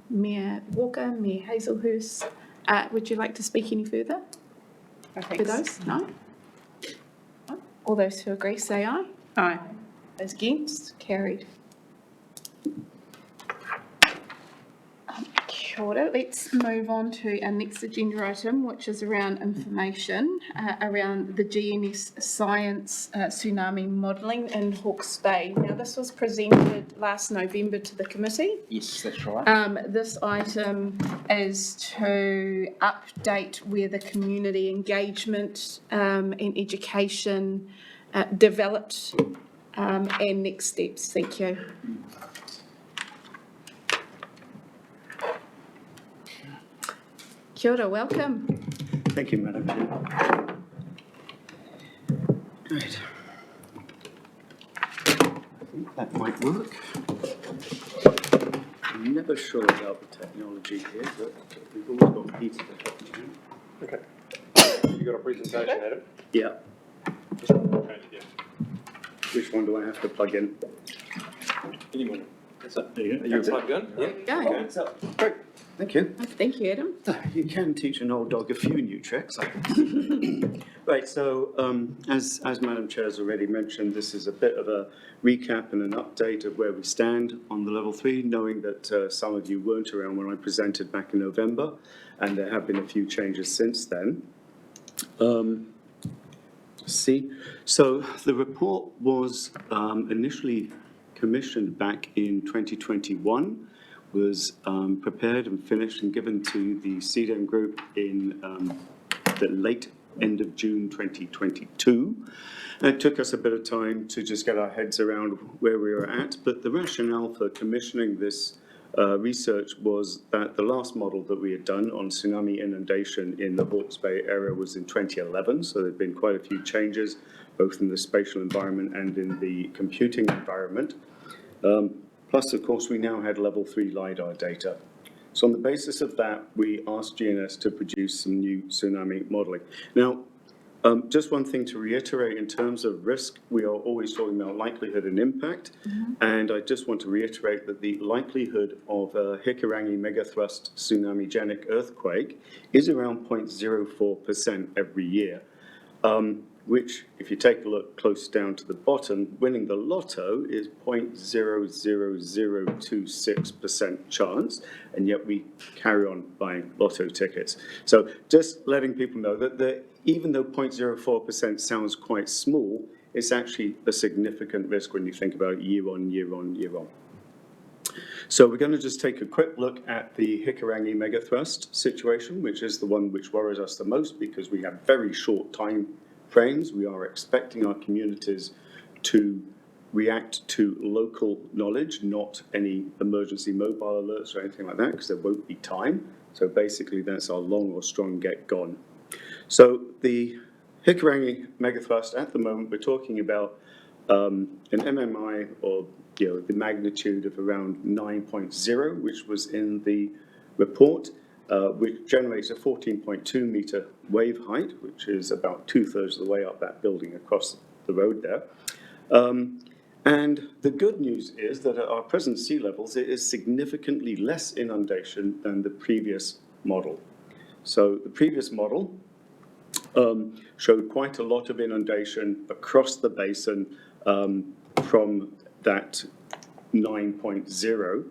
Mayor Walker, Mayor Hazelhurst, would you like to speak any further for those? No? No? All those who agree say aye. Aye. Those against, carried. Kia ora. Let's move on to our next agenda item, which is around information around the GNS Science Tsunami Modelling in Hawke's Bay. Now, this was presented last November to the committee. Yes, that's right. This item is to update where the community engagement and education developed and next steps. Thank you. Kia ora, welcome. Thank you, Madam Chair. Right. I think that might work. I'm never sure about the technology here, but we've always got Peter to help me. Okay. You got a presentation, Adam? Yeah. Just change it, yeah. Which one do I have to plug in? Anyone? That's it. There you go. Are you plugged in? Yeah. Go. Okay, it's up. Great. Thank you. Thank you, Adam. You can teach an old dog a few new tricks. Right, so as Madam Chair has already mentioned, this is a bit of a recap and an update of where we stand on the level 3, knowing that some of you weren't around when I presented back in November, and there have been a few changes since then. So the report was initially commissioned back in 2021, was prepared and finished and given to the CDEM group in the late end of June 2022. And it took us a bit of time to just get our heads around where we were at, but the rationale for commissioning this research was that the last model that we had done on tsunami inundation in the Hawke's Bay area was in 2011, so there had been quite a few changes, both in the spatial environment and in the computing environment. Plus, of course, we now had level 3 LiDAR data. So on the basis of that, we asked GNS to produce some new tsunami modelling. Now, just one thing to reiterate in terms of risk, we are always talking about likelihood and impact. And I just want to reiterate that the likelihood of a Hikurangi megathrust tsunami-genic earthquake is around 0.04% every year. Which, if you take a look close down to the bottom, winning the lotto is 0.00026% chance, and yet we carry on buying lotto tickets. So just letting people know that even though 0.04% sounds quite small, it's actually a significant risk when you think about year on, year on, year on. So we're going to just take a quick look at the Hikurangi megathrust situation, which is the one which worries us the most because we have very short time frames. We are expecting our communities to react to local knowledge, not any emergency mobile alerts or anything like that, because there won't be time. So basically, that's our long or strong get gone. So the Hikurangi megathrust, at the moment, we're talking about an MMI, or the magnitude of around 9.0, which was in the report, which generates a 14.2 meter wave height, which is about 2/3 of the way up that building across the road there. And the good news is that at our present sea levels, it is significantly less inundation than the previous model. So the previous model showed quite a lot of inundation across the basin from that 9.0,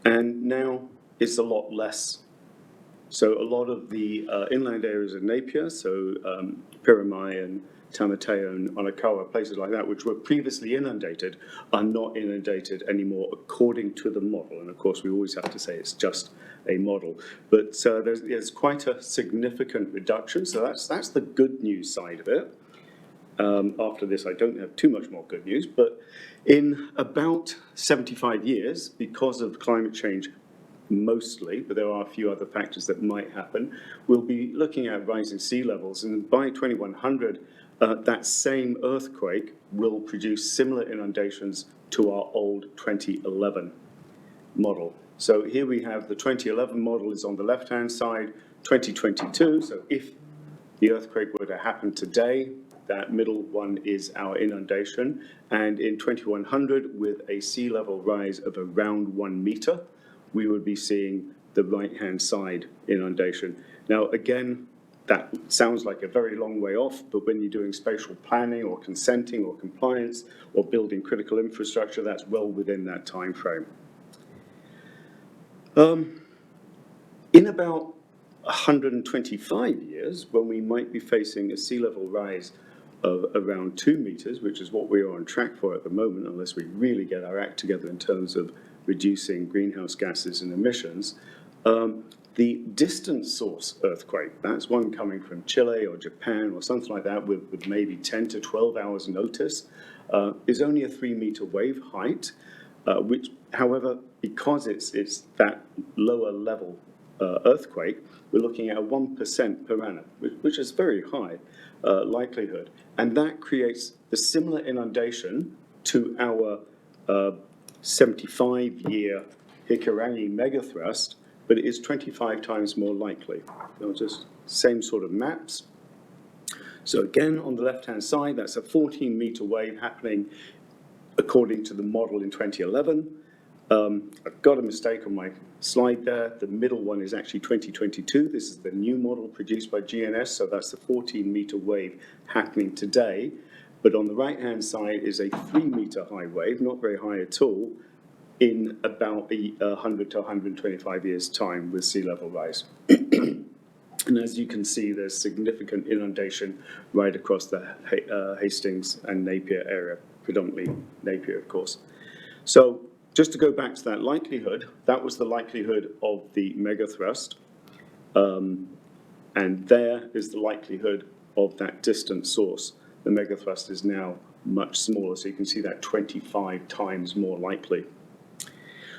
and now it's a lot less. So a lot of the inland areas of Napier, so Piramai and Tamateo and Onakawa, places like that, which were previously inundated, are not inundated anymore according to the model. And of course, we always have to say it's just a model. But there's quite a significant reduction. So that's the good news side of it. After this, I don't have too much more good news. But in about 75 years, because of climate change mostly, but there are a few other factors that might happen, we'll be looking at rising sea levels. And by 2100, that same earthquake will produce similar inundations to our old 2011 model. So here we have the 2011 model is on the left-hand side, 2022. So if the earthquake were to happen today, that middle one is our inundation. And in 2100, with a sea level rise of around 1 meter, we would be seeing the right-hand side inundation. Now, again, that sounds like a very long way off, but when you're doing spatial planning or consenting or compliance or building critical infrastructure, that's well within that time frame. In about 125 years, when we might be facing a sea level rise of around 2 meters, which is what we are on track for at the moment, unless we really get our act together in terms of reducing greenhouse gases and emissions, the distant source earthquake, that's one coming from Chile or Japan or something like that with maybe 10 to 12 hours notice, is only a 3 meter wave height, which, however, because it's that lower level earthquake, we're looking at a 1% per annum, which is very high likelihood. And that creates the similar inundation to our 75-year Hikurangi megathrust, but it is 25 times more likely. Just same sort of maps. So again, on the left-hand side, that's a 14-meter wave happening according to the model in 2011. I've got a mistake on my slide there. The middle one is actually 2022. This is the new model produced by GNS, so that's the 14-meter wave happening today. But on the right-hand side is a 3-meter high wave, not very high at all, in about 100 to 125 years' time with sea level rise. And as you can see, there's significant inundation right across the Hastings and Napier area, predominantly Napier, of course. So just to go back to that likelihood, that was the likelihood of the megathrust. And there is the likelihood of that distant source. The megathrust is now much smaller, so you can see that 25 times more likely.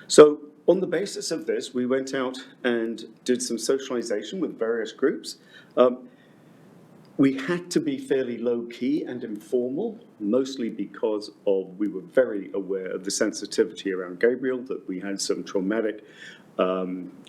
So on the basis of this, we went out and did some socialization with various groups. We had to be fairly low-key and informal, mostly because we were very aware of the sensitivity around Gabriel, that we had some traumatic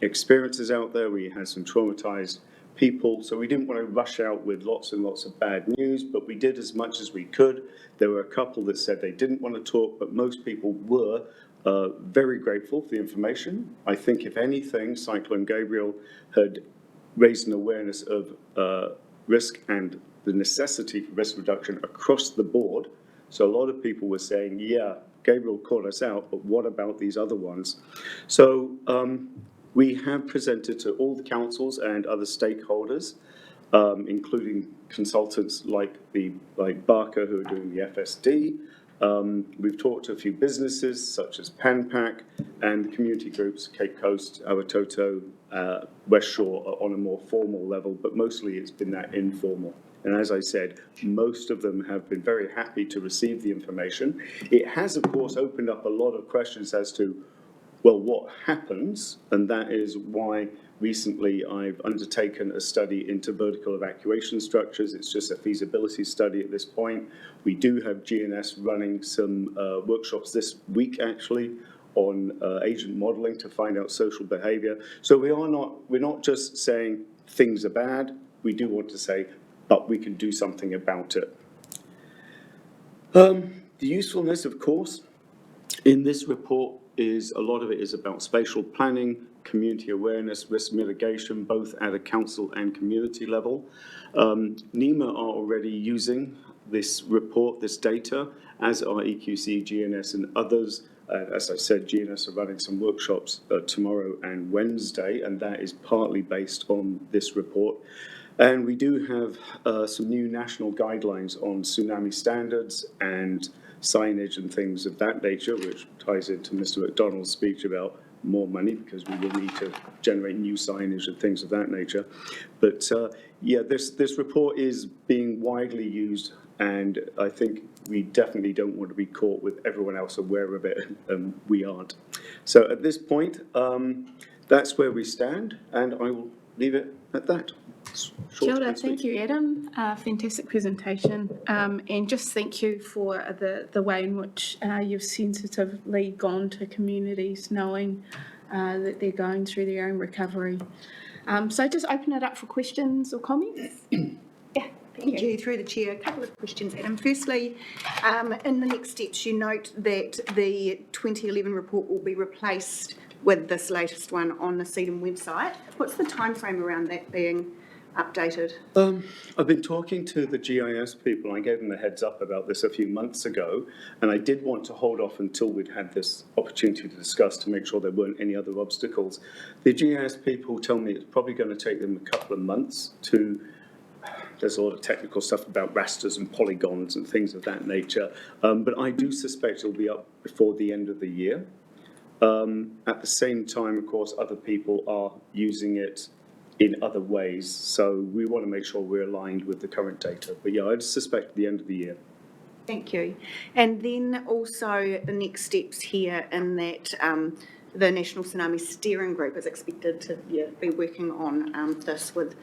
experiences out there. We had some traumatized people, so we didn't want to rush out with lots and lots of bad news, but we did as much as we could. There were a couple that said they didn't want to talk, but most people were very grateful for the information. I think, if anything, Cyclone Gabriel had raised an awareness of risk and the necessity for risk reduction across the board. So a lot of people were saying, yeah, Gabriel caught us out, but what about these other ones? So we have presented to all the councils and other stakeholders, including consultants like Barker, who are doing the FSD. We've talked to a few businesses such as PanPac and the community groups, Cape Coast, Awatoto, West Shore, on a more formal level, but mostly it's been that informal And as I said, most of them have been very happy to receive the information. It has, of course, opened up a lot of questions as to, well, what happens? And that is why recently I've undertaken a study into vertical evacuation structures. It's just a feasibility study at this point. We do have GNS running some workshops this week, actually, on agent modeling to find out social behavior. So we're not just saying things are bad. We do want to say, but we can do something about it. The usefulness, of course, in this report is a lot of it is about spatial planning, community awareness, risk mitigation, both at a council and community level. NEMA are already using this report, this data, as are EQC, GNS and others. As I said, GNS are running some workshops tomorrow and Wednesday, and that is partly based on this report. And we do have some new national guidelines on tsunami standards and signage and things of that nature, which ties into Mr. McDonald's speech about more money, because we will need to generate new signage and things of that nature. But yeah, this report is being widely used, and I think we definitely don't want to be caught with everyone else aware of it, and we aren't. So at this point, that's where we stand, and I will leave it at that. Kia ora, thank you, Adam. Fantastic presentation. And just thank you for the way in which you've sensitively gone to communities knowing that they're going through their own recovery. So just open it up for questions or comments. Yeah, Thank you. Through the chair, a couple of questions, Adam. Firstly, in the next steps, you note that the 2011 report will be replaced with this latest one on the CEDAM website. What's the timeframe around that being updated? I've been talking to the GIS people. I gave them a heads up about this a few months ago, and I did want to hold off until we'd had this opportunity to discuss to make sure there weren't any other obstacles. The GIS people tell me it's probably going to take them a couple of months to. There's a lot of technical stuff about rasters and polygons and things of that nature, but I do suspect it'll be up before the end of the year. At the same time, of course, other people are using it in other ways, so we want to make sure we're aligned with the current data. But yeah, I'd suspect the end of the year. Thank you. And then also the next steps here in that the National Tsunami Steering Group is expected to be working on this with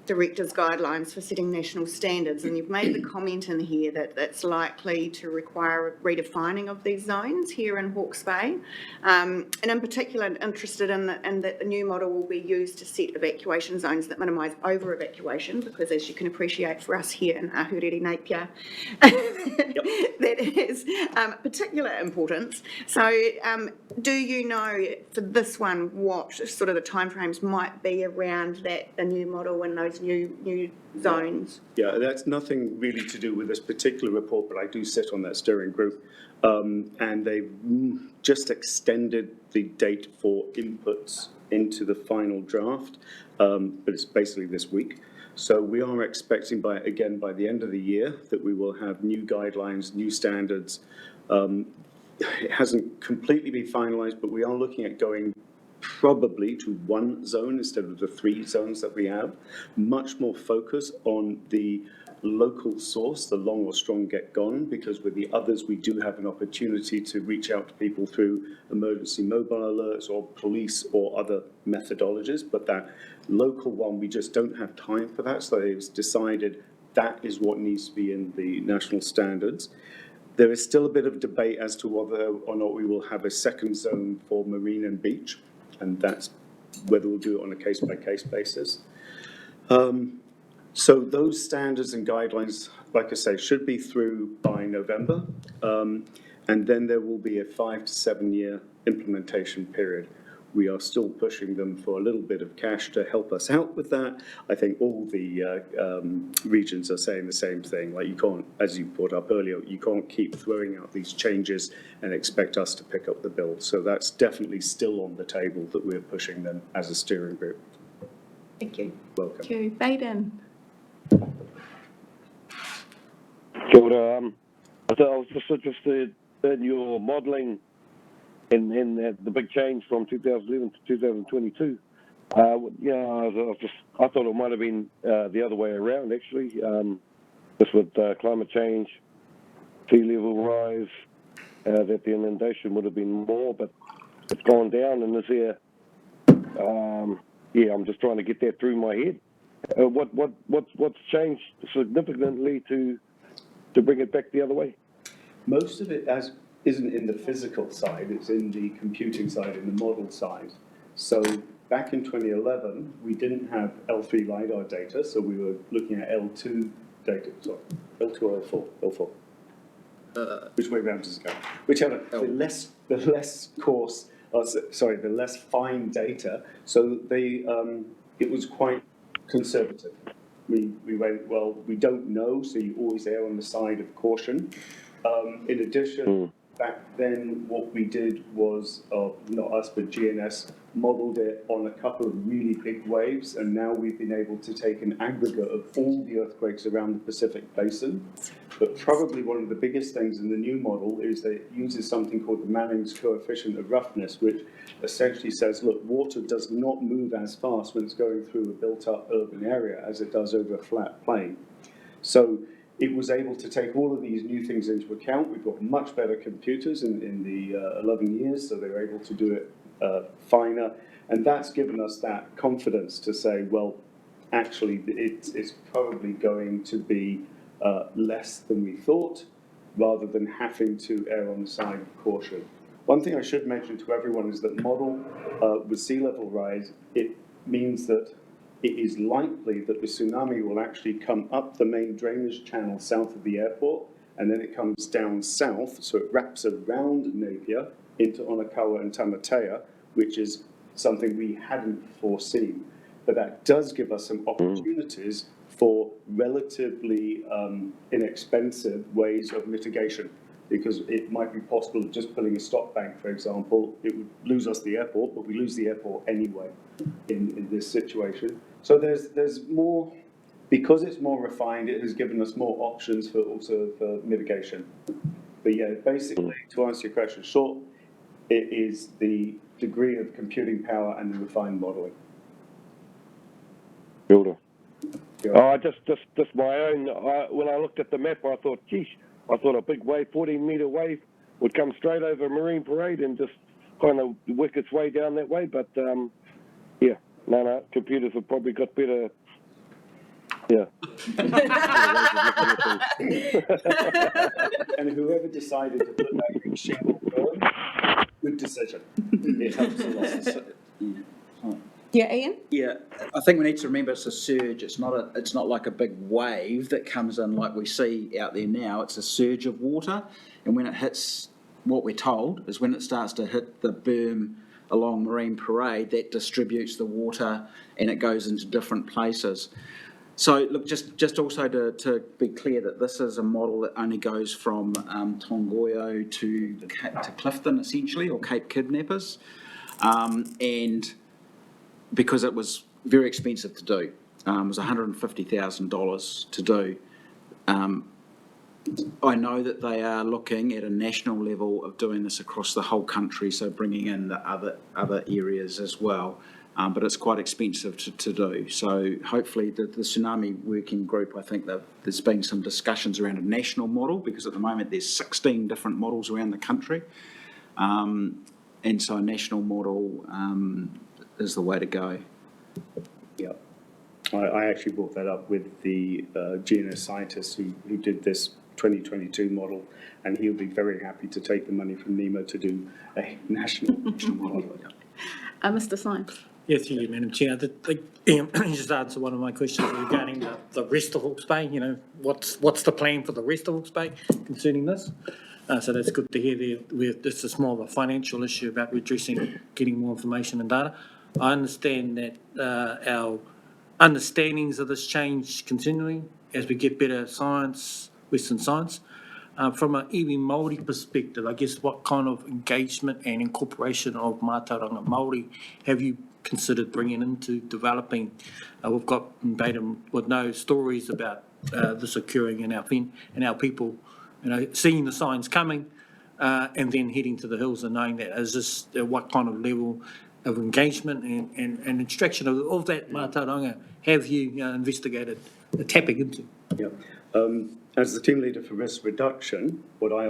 directors' guidelines for setting national standards, and you've made the comment in here that it's likely to require a redefining of these zones here in Hawke's Bay. And in particular, interested in that the new model will be used to set evacuation zones that minimise over-evacuation, because as you can appreciate for us here in Ahuriri Napier, that is particular importance. So do you know for this one what sort of the timeframes might be around that, the new model and those new zones? Yeah, that's nothing really to do with this particular report, but I do sit on that steering group. And they've just extended the date for inputs into the final draft, but it's basically this week. So we are expecting by the end of the year that we will have new guidelines, new standards. It hasn't completely been finalised, but we are looking at going probably to one zone instead of the 3 zones that we have. Much more focus on the local source, the long or strong get gone, because with the others we do have an opportunity to reach out to people through emergency mobile alerts or police or other methodologies, but that local one we just don't have time for that, so it's decided that is what needs to be in the national standards. There is still a bit of debate as to whether or not we will have a second zone for marine and beach, and that's whether we'll do it on a case-by-case basis. So those standards and guidelines, like I say, should be through by November, and then there will be a 5 to 7 year implementation period. We are still pushing them for a little bit of cash to help us out with that. I think all the regions are saying the same thing. Like, you can't, as you brought up earlier, you can't keep throwing out these changes and expect us to pick up the bill. So that's definitely still on the table that we're pushing them as a steering group. Thank you. Welcome. Thank you. Baden. Kia ora, I was just interested in your modelling in the big change from 2011 to 2022. I thought it might have been the other way around, actually. Just with climate change, sea level rise, that the inundation would have been more, but it's gone down. And is there? I'm just trying to get that through my head. What's changed significantly to bring it back the other way? Most of it isn't in the physical side, it's in the computing side, in the model side. So back in 2011, we didn't have L3 LiDAR data, so we were looking at L2 data, sorry, L2 or L4? L4. Which way round does it go? Whichever, the less coarse, the less fine data, so it was quite conservative. We went, well, we don't know, so you always err on the side of caution. In addition, back then, what we did was, not us, but GNS modelled it on a couple of really big waves, and now we've been able to take an aggregate of all the earthquakes around the Pacific Basin. But probably one of the biggest things in the new model is that it uses something called the Manning's coefficient of roughness, which essentially says, look, water does not move as fast when it's going through a built-up urban area as it does over a flat plain. So it was able to take all of these new things into account. We've got much better computers in the 11 years, so they were able to do it finer. And that's given us that confidence to say, well, actually, it's probably going to be less than we thought, rather than having to err on the side of caution. One thing I should mention to everyone is that model with sea level rise, it means that it is likely that the tsunami will actually come up the main drainage channel south of the airport, and then it comes down south, so it wraps around Napier into Onakawa and Tamatea, which is something we hadn't foreseen. But that does give us some opportunities for relatively inexpensive ways of mitigation, because it might be possible that just pulling a stop bank, for example, it would lose us the airport, but we lose the airport anyway in this situation. So there's more, because it's more refined, it has given us more options for mitigation. But yeah, basically, to answer your question short, it is the degree of computing power and the refined modelling. Builder. Just my own. When I looked at the map, I thought, geez, I thought a big wave, 14-metre wave, would come straight over Marine Parade and just kind of work its way down that way. But no, computers have probably got better. Yeah. And whoever decided to put that in shingle berm, good decision. It helps a lot. Yeah, Ian? Yeah, I think we need to remember it's a surge. It's not like a big wave that comes in like we see out there now. It's a surge of water, and when it hits, what we're told is when it starts to hit the berm along Marine Parade, that distributes the water and it goes into different places. So look, just also to be clear that this is a model that only goes from Tongoyo to Clifton essentially, or Cape Kidnappers, and because it was very expensive to do. It was $150,000 to do. I know that they are looking at a national level of doing this across the whole country, so bringing in the other areas as well. But it's quite expensive to do. So hopefully the Tsunami Working Group, I think that there's been some discussions around a national model, because at the moment there's 16 different models around the country. And so a national model is the way to go. Yeah, I actually brought that up with the GNS scientist who did this 2022 model, and he'll be very happy to take the money from NEMO to do a national model. Mr. Symes. Yeah, through you, Madam Chair. You just answered one of my questions regarding the rest of Hawke's Bay. You know, what's the plan for the rest of Hawke's Bay concerning this? So that's good to hear there. This is more of a financial issue about redressing, getting more information and data. I understand that our understandings of this change continually as we get better science, Western science. From an iwi Māori perspective, I guess what kind of engagement and incorporation of Mātauranga Māori have you considered bringing into developing? We've got Baden would know stories about this occurring in our people, you know, seeing the signs coming and then heading to the hills and knowing that. Is this what kind of level of engagement and extraction of that mātauranga have you investigated tapping into? Yeah. As the team leader for risk reduction, what I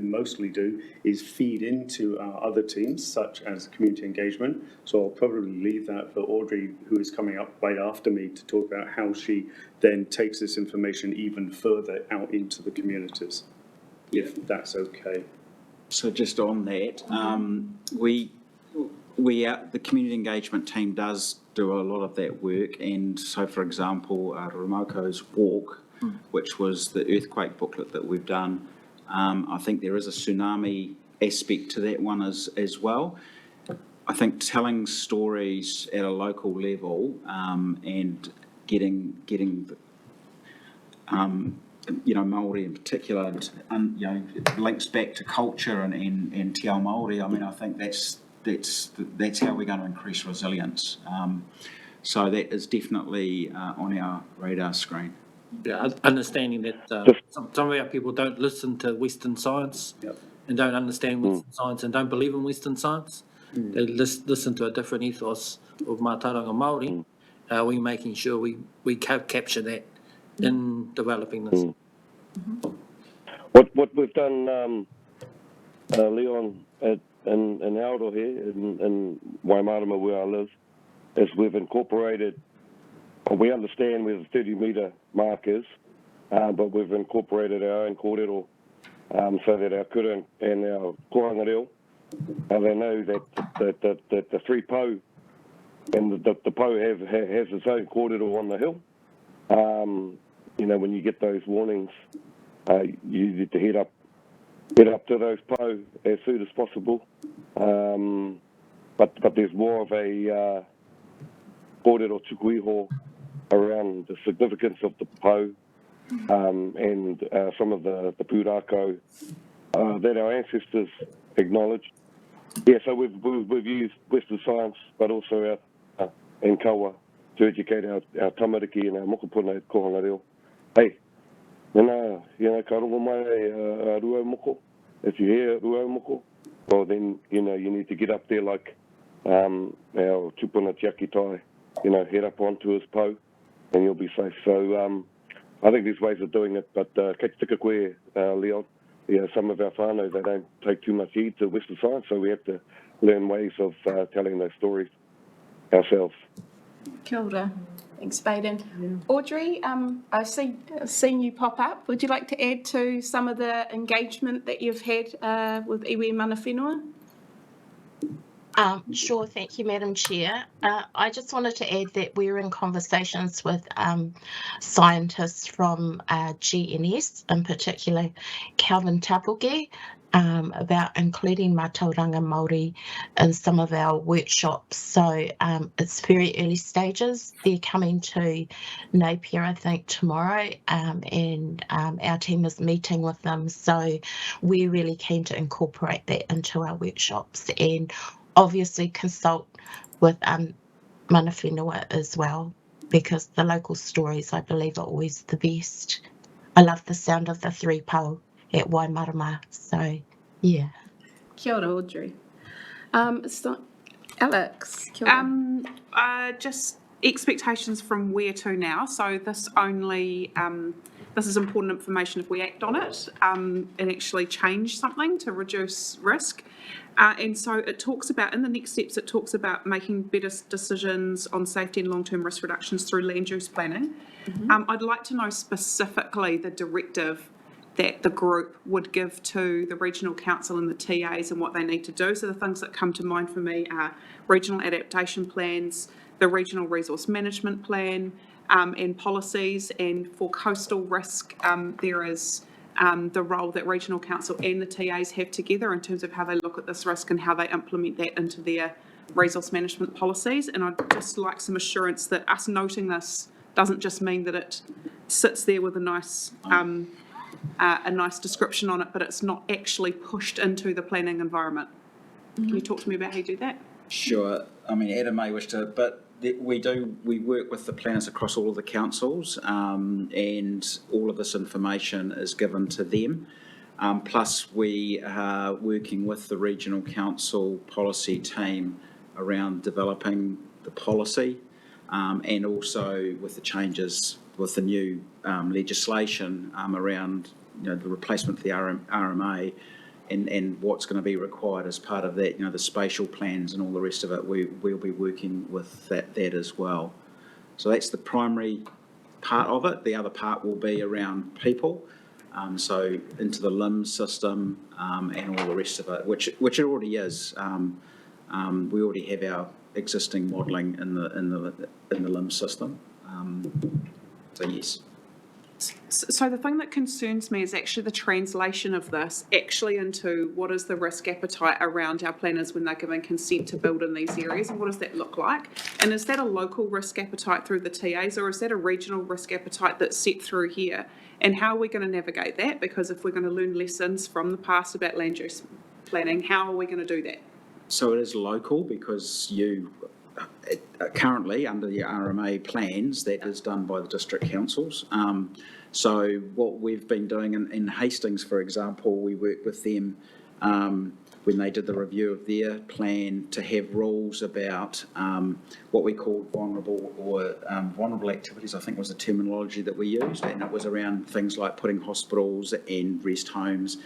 mostly do, is feed into our other teams, such as community engagement. So I'll probably leave that for Audrey, who is coming up right after me, to talk about how she then takes this information even further out into the communities, if that's okay. So just on that, the community engagement team does do a lot of that work, and so, for example, Ramoko's Walk, which was the earthquake booklet that we've done, I think there is a tsunami aspect to that one as well. I think telling stories at a local level and getting Māori in particular, links back to culture and te ao Māori. I mean, I think that's how we're going to increase resilience. So that is definitely on our radar screen. Yeah, understanding that some of our people don't listen to Western science and don't understand Western science and don't believe in Western science. They listen to a different ethos of mātauranga Māori. We're making sure we capture that in developing this. What we've done, Leon, in Aotearoa in Waimarama, where I live, is we've incorporated. We understand where the 30-metre mark is, but we've incorporated our own kōrero so that our kura and our kohanga reo, they know that the three pou and the pou has its own kōrero on the hill. When you get those warnings, you need to head up to those pou as soon as possible. But there's more of a kōrero tuku iho around the significance of the pou and some of the pūrākau that our ancestors acknowledged. Yeah, so we've used Western science, but also our and kawa to educate our tamariki and our mokopuna at kohanga reo. Hey, ka rongo mai a ruau moko. If you hear ruau moko, well then, you need to get up there like our tupuna Tiaki Tai, head up onto his pou, and you'll be safe. So I think there's ways of doing it, but kei te tika koe, Leon, some of our whānau, they don't take too much heed to Western science, so we have to learn ways of telling those stories ourselves. Kia ora. Thanks, Baden. Audrey, I've seen you pop up. Would you like to add to some of the engagement that you've had with iwi mana whenua? Sure, thank you, Madam Chair. I just wanted to add that we're in conversations with scientists from GNS, in particular Calvin Tapuke, about including mātauranga Māori in some of our workshops. So it's very early stages. They're coming to Napier, I think, tomorrow, and our team is meeting with them. So we're really keen to incorporate that into our workshops and obviously consult with mana whenua as well, because the local stories, I believe, are always the best. I love the sound of the three pou at Waimarama, so yeah. Kia ora, Audrey. So, Alex, kia ora. Just expectations from where to now. So this is important information if we act on it and actually change something to reduce risk. And so it talks about, in the next steps, it talks about making better decisions on safety and long-term risk reductions through land use planning. I'd like to know specifically the directive that the group would give to the regional council and the TAs and what they need to do. So the things that come to mind for me are regional adaptation plans, the regional resource management plan, and policies. And for coastal risk, there is the role that regional council and the TAs have together in terms of how they look at this risk and how they implement that into their resource management policies. And I'd just like some assurance that us noting this doesn't just mean that it sits there with a nice description on it, but it's not actually pushed into the planning environment. Can you talk to me about how you do that? Sure. I mean, Adam may wish to, but we work with the planners across all of the councils, and all of this information is given to them. Plus, we are working with the regional council policy team around developing the policy, and also with the changes, with the new legislation around, the replacement of the RMA and what's going to be required as part of that, the spatial plans and all the rest of it, we'll be working with that as well. So that's the primary part of it. The other part will be around people, so into the LIMS system and all the rest of it, which it already is. We already have our existing modelling in the LIMS system. So yes. So the thing that concerns me is actually the translation of this actually into what is the risk appetite around our planners when they're giving consent to build in these areas, and what does that look like? And is that a local risk appetite through the TAs, or is that a regional risk appetite that's set through here? And how are we going to navigate that? Because if we're going to learn lessons from the past about land use planning, how are we going to do that? So it is local because currently under the RMA plans, that is done by the district councils. So what we've been doing in Hastings, for example, we worked with them when they did the review of their plan to have rules about what we called vulnerable activities, I think was the terminology that we used, and it was around things like putting hospitals and rest homes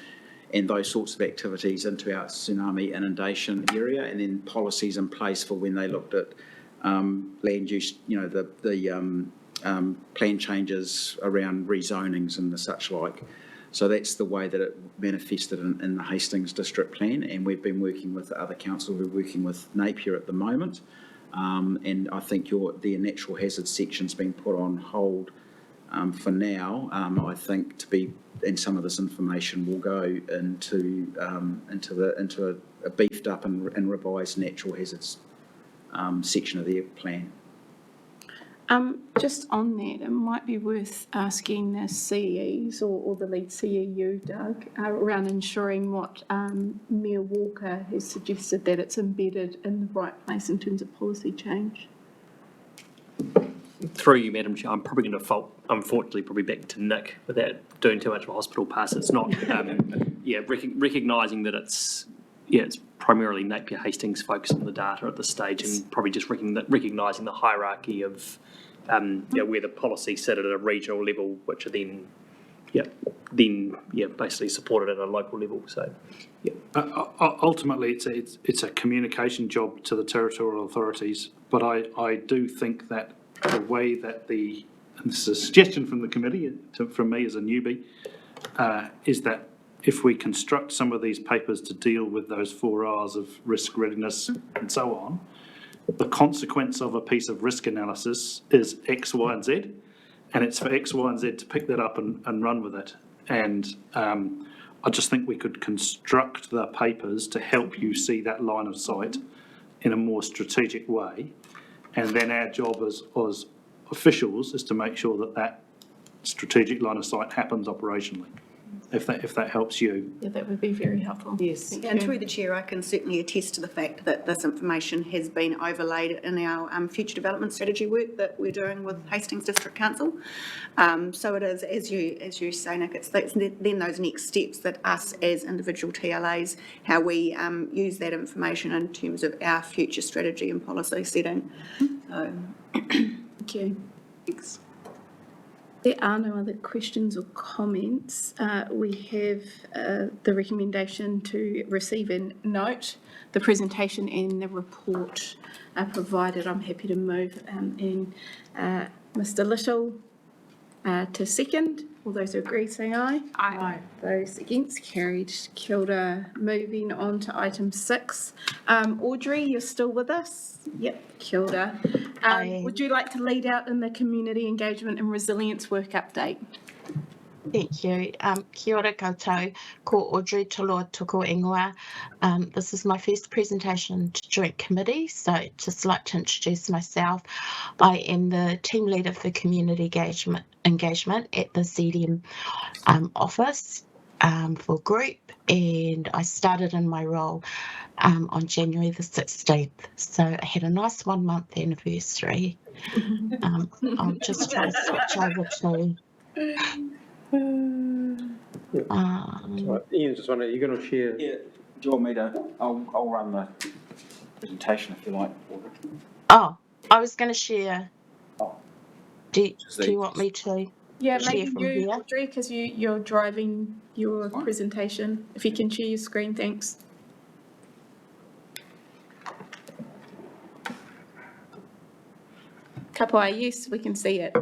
and those sorts of activities into our tsunami inundation area, and then policies in place for when they looked at land use, the plan changes around rezonings and the such like. So that's the way that it manifested in the Hastings district plan, and we've been working with the other councils. We're working with Napier at the moment, and I think the natural hazards section's been put on hold for now. I think and some of this information will go into a beefed up and revised natural hazards section of their plan. Just on that, it might be worth asking the CEs or the lead CEU, Doug, around ensuring what Mayor Walker has suggested, that it's embedded in the right place in terms of policy change. Through you, Madam Chair, I'm probably going to default, unfortunately, probably back to Nick without doing too much of a hospital pass. It's not, recognising that it's primarily Napier Hastings focused on the data at this stage, and probably just recognising the hierarchy of where the policies sit at a regional level, which are then basically supported at a local level. So, Ultimately, it's a communication job to the territorial authorities, but I do think that the way that and this is a suggestion from the committee, from me as a newbie, is that if we construct some of these papers to deal with those 4 R's of risk, readiness and so on, the consequence of a piece of risk analysis is X, Y and Z, and it's for X, Y and Z to pick that up and run with it. And I just think we could construct the papers to help you see that line of sight in a more strategic way, and then our job as officials is to make sure that strategic line of sight happens operationally. If that helps you. Yeah, that would be very helpful. Yes. And through the chair, I can certainly attest to the fact that this information has been overlaid in our future development strategy work that we're doing with Hastings District Council. So it is, as you say, Nick, it's then those next steps that us as individual TLAs, how we use that information in terms of our future strategy and policy setting. So. Thank you. Thanks. There are no other questions or comments. We have the recommendation to receive and note the presentation and the report provided. I'm happy to move Mr. Little to second. All those who agree say aye. Aye. Those against, carried. Kia ora. Moving on to item 6. Audrey, you're still with us? Yep, kia ora. Would you like to lead out in the community engagement and resilience work update? Thank you. Kia ora koutou, ko Audrey Toloa Tuku Ingoa. This is my first presentation to Joint Committee, so I'd just like to introduce myself. I am the team leader for community engagement at the CDM office for group, and I started in my role on January the 16th, so I had a nice 1-month anniversary. I'll just try to switch over to Right. Ian, just wondering, are you going to share? Yeah, do you want me to? I'll run the presentation if you like. Oh, I was going to share. Oh. Do you want me to? Yeah, Share maybe from you, here. Audrey, because you're driving your presentation. If you can share your screen, thanks. Kapua, yes, we can see it.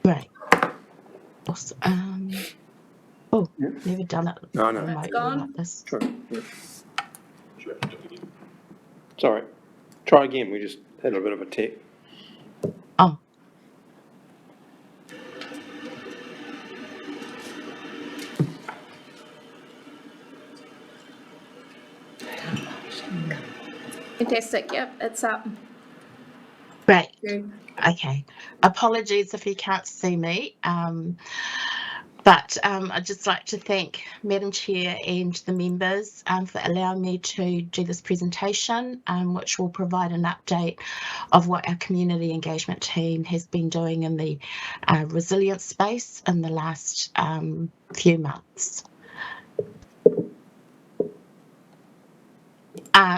Great. Awesome. Oh, never done it No, no. remotely gone. like this. Sure. Yeah. It's all right. Try again. We just had a bit of a tech. Oh, Fantastic. Yep, it's up. great. Yeah. Okay. Apologies if you can't see me. But I'd just like to thank Madam Chair and the members for allowing me to do this presentation, which will provide an update of what our community engagement team has been doing in the resilience space in the last few months.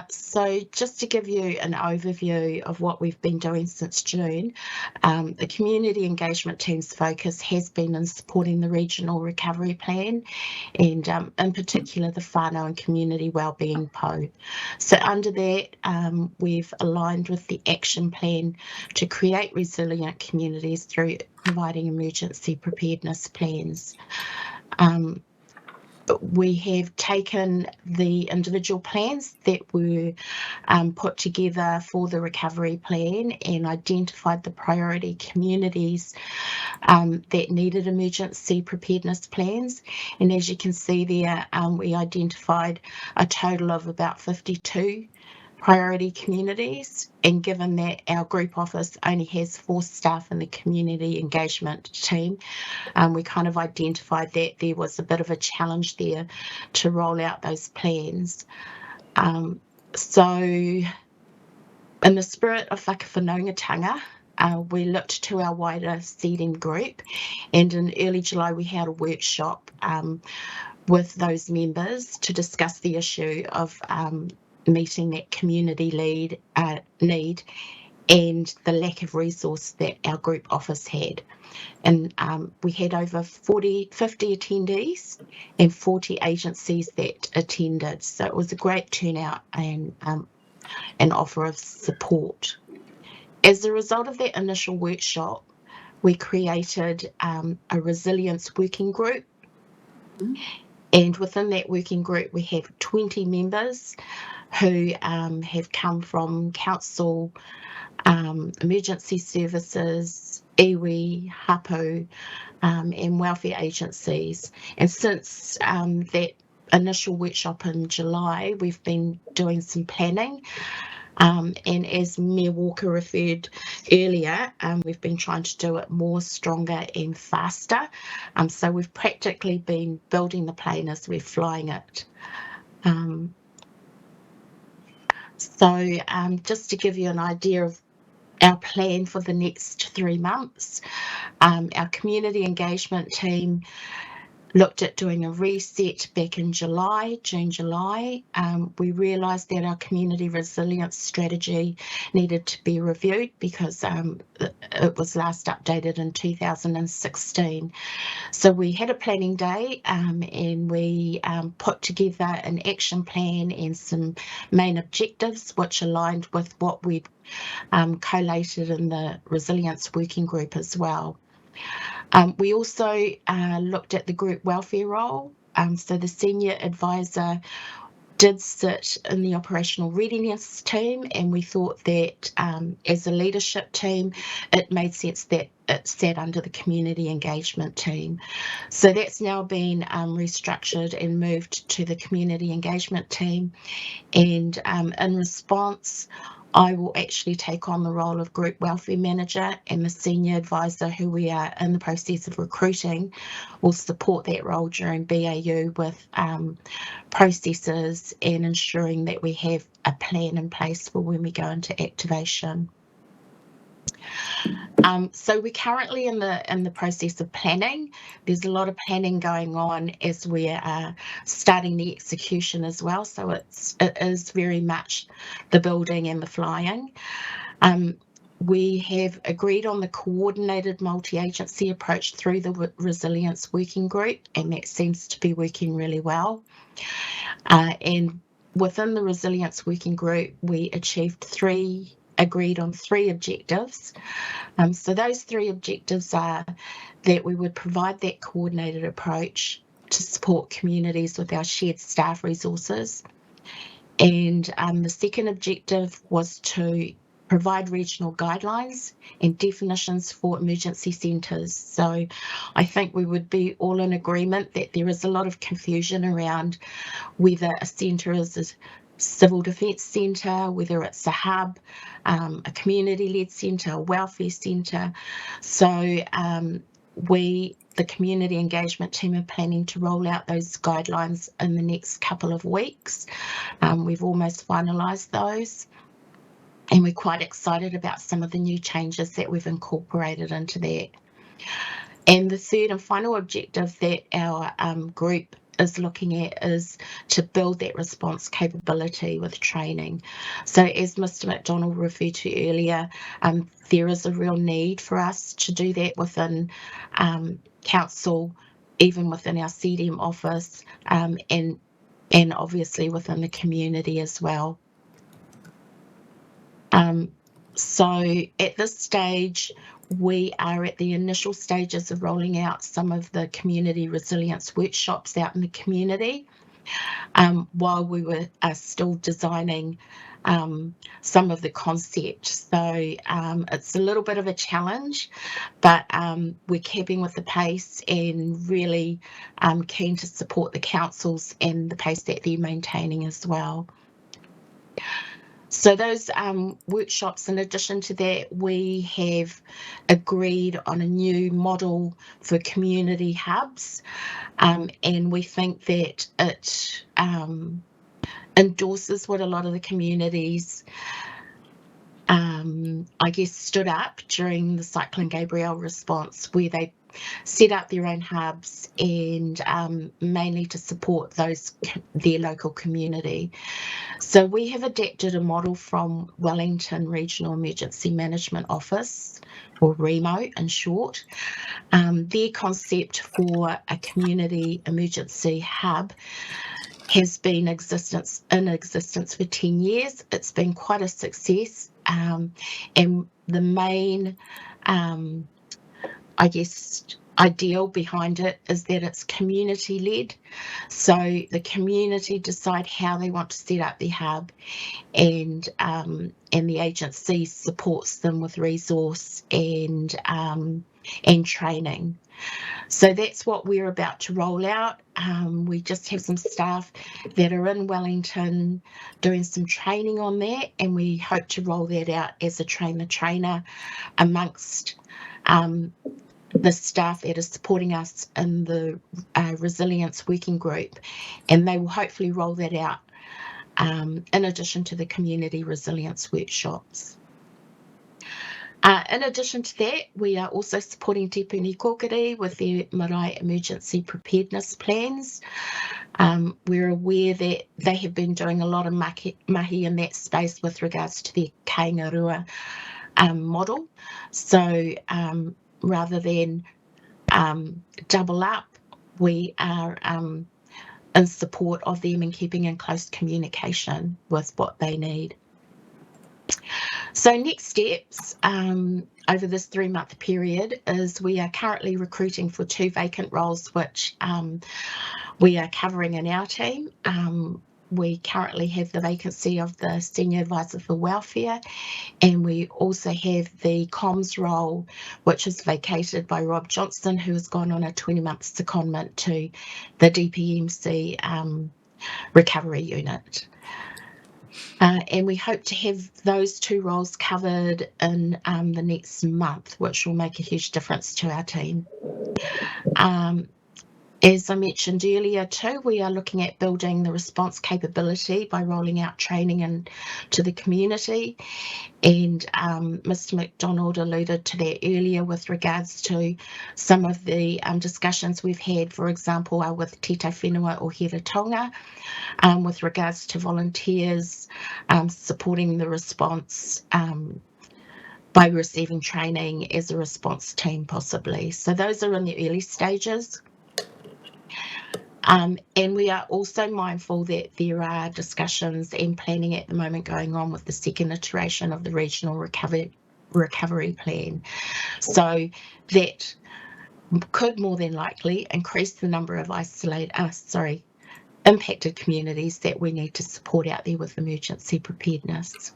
So just to give you an overview of what we've been doing since June, the community engagement team's focus has been in supporting the regional recovery plan and in particular the whānau and community wellbeing PO. So under that, we've aligned with the action plan to create resilient communities through providing emergency preparedness plans. We have taken the individual plans that were put together for the recovery plan and identified the priority communities that needed emergency preparedness plans. And as you can see there, we identified a total of about 52 priority communities, and given that our group office only has 4 staff in the community engagement team, we kind of identified that there was a bit of a challenge there to roll out those plans. So in the spirit of whakawhanaungatanga, we looked to our wider seeding group, and in early July we had a workshop with those members to discuss the issue of meeting that community need and the lack of resource that our group office had. And we had over 50 attendees and 40 agencies that attended. So it was a great turnout and an offer of support. As a result of that initial workshop, we created a resilience working group. And within that working group, we have 20 members who have come from council, emergency services, iwi, hapu, and welfare agencies. And since that initial workshop in July, we've been doing some planning. And as Mayor Walker referred earlier, we've been trying to do it more stronger and faster. So we've practically been building the plane as we're flying it. So just to give you an idea of our plan for the next 3 months, our community engagement team looked at doing a reset back in June, July. We realised that our community resilience strategy needed to be reviewed because it was last updated in 2016. So we had a planning day and we put together an action plan and some main objectives which aligned with what we'd collated in the resilience working group as well. We also looked at the group welfare role. So the senior advisor did sit in the operational readiness team, and we thought that as a leadership team, it made sense that it sat under the community engagement team. So that's now been restructured and moved to the community engagement team. And in response, I will actually take on the role of group welfare manager, and the senior advisor, who we are in the process of recruiting, will support that role during BAU with processes and ensuring that we have a plan in place for when we go into activation. So we're currently in the process of planning. There's a lot of planning going on as we're starting the execution as well. So it is very much the building and the flying. We have agreed on the coordinated multi-agency approach through the Resilience Working Group, and that seems to be working really well. And within the Resilience Working Group, we agreed on 3 objectives. So those 3 objectives are that we would provide that coordinated approach to support communities with our shared staff resources. And the second objective was to provide regional guidelines and definitions for emergency centres. So I think we would be all in agreement that there is a lot of confusion around whether a centre is a civil defence centre, whether it's a hub, a community-led centre, a welfare centre. So the community engagement team are planning to roll out those guidelines in the next couple of weeks. We've almost finalised those, and we're quite excited about some of the new changes that we've incorporated into that. And the third and final objective that our group is looking at is to build that response capability with training. So as Mr. McDonald referred to earlier, there is a real need for us to do that within council, even within our CDM office, and obviously within the community as well. So at this stage, we are at the initial stages of rolling out some of the community resilience workshops out in the community, while we are still designing some of the concepts. So it's a little bit of a challenge, but we're keeping with the pace and really keen to support the councils and the pace that they're maintaining as well. So those workshops, in addition to that, we have agreed on a new model for community hubs, and we think that it endorses what a lot of the communities I guess stood up during the Cyclone Gabrielle response, where they set up their own hubs and mainly to support their local community. So we have adapted a model from Wellington Regional Emergency Management Office, or REMO in short. Their concept for a community emergency hub has been in existence for 10 years. It's been quite a success, and the main I guess ideal behind it is that it's community led. So the community decide how they want to set up their hub, and the agency supports them with resource and training. So that's what we're about to roll out. We just have some staff that are in Wellington doing some training on that, and we hope to roll that out as a train-the-trainer amongst the staff that is supporting us in the Resilience Working Group, and they will hopefully roll that out in addition to the community resilience workshops. In addition to that, we are also supporting Te Puni Kōkiri with their marae emergency preparedness plans. We're aware that they have been doing a lot of mahi in that space with regards to their Kaingarua model. So rather than double up, we are in support of them and keeping in close communication with what they need. So next steps over this 3-month period is we are currently recruiting for 2 vacant roles, which we are covering in our team. We currently have the vacancy of the Senior Advisor for Welfare, and we also have the comms role, which is vacated by Rob Johnston, who has gone on a 20-month secondment to the DPMC recovery unit. And we hope to have those 2 roles covered in the next month, which will make a huge difference to our team. As I mentioned earlier too, we are looking at building the response capability by rolling out training to the community. And Mr. McDonald alluded to that earlier with regards to some of the discussions we've had, for example, with Te Tai Whenua o Hiratonga, with regards to volunteers supporting the response by receiving training as a response team possibly. So those are in the early stages. And we are also mindful that there are discussions and planning at the moment going on with the second iteration of the regional recovery plan. So that could more than likely increase the number of impacted communities that we need to support out there with emergency preparedness.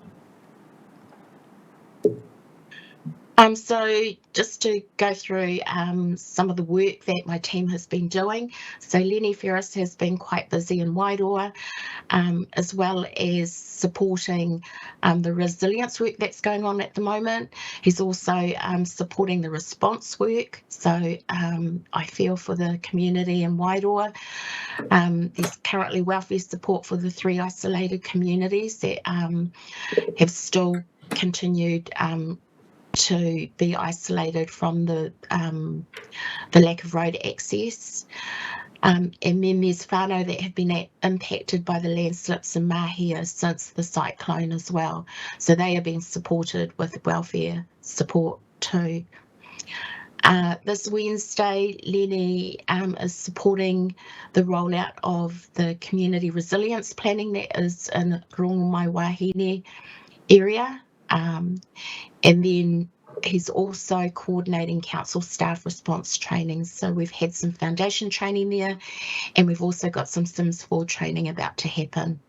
So just to go through some of the work that my team has been doing. So Lenny Ferris has been quite busy in Wairoa, as well as supporting the resilience work that's going on at the moment. He's also supporting the response work. So I feel for the community in Wairoa. There's currently welfare support for the 3 isolated communities that have still continued to be isolated from the lack of road access. And then there's whānau that have been impacted by the landslips in Mahia since the cyclone as well. So they are being supported with welfare support too. This Wednesday, Lenny is supporting the rollout of the community resilience planning that is in Rongo Wahine area. And then he's also coordinating council staff response training. So we've had some foundation training there, and we've also got some Sims 4 training about to happen.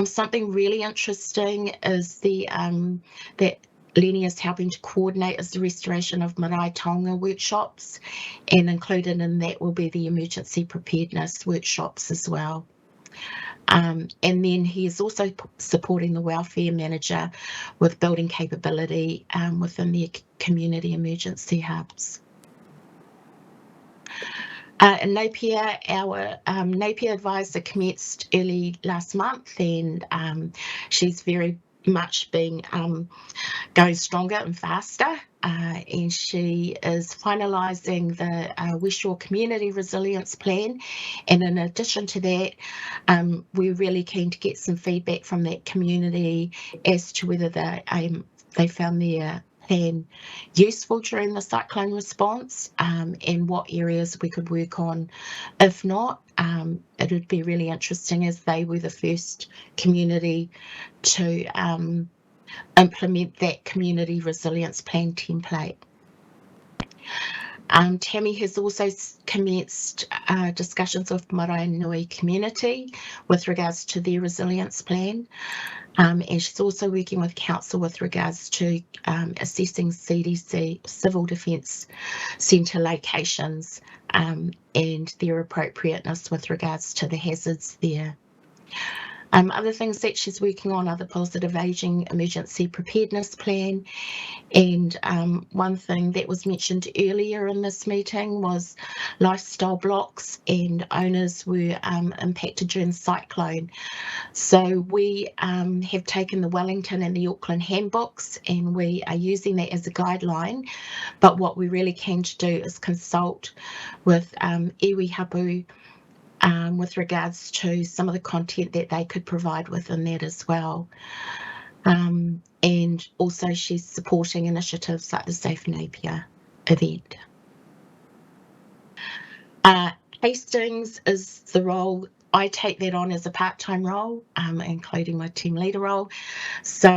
Something really interesting is that Lenny is helping to coordinate is the restoration of marae taonga workshops, and included in that will be the emergency preparedness workshops as well. And then he is also supporting the welfare manager with building capability within the community emergency hubs. In Napier, our Napier advisor commenced early last month, and she's very much been going stronger and faster. And she is finalising the West Shore Community Resilience Plan. And in addition to that, we're really keen to get some feedback from that community as to whether they found their plan useful during the cyclone response, and what areas we could work on. If not, it would be really interesting as they were the first community to implement that community resilience plan template. Tammy has also commenced discussions with Maraenui community with regards to their resilience plan, and she's also working with council with regards to assessing CDC Civil Defence Centre locations and their appropriateness with regards to the hazards there. Other things that she's working on are the Positive Ageing Emergency Preparedness Plan, and one thing that was mentioned earlier in this meeting was lifestyle blocks, and owners were impacted during the cyclone. So we have taken the Wellington and the Auckland handbooks, and we are using that as a guideline, but what we're really keen to do is consult with iwi hapu with regards to some of the content that they could provide within that as well. And also she's supporting initiatives like the Safe Napier event. Hastings is the role, I take that on as a part-time role, including my team leader role. So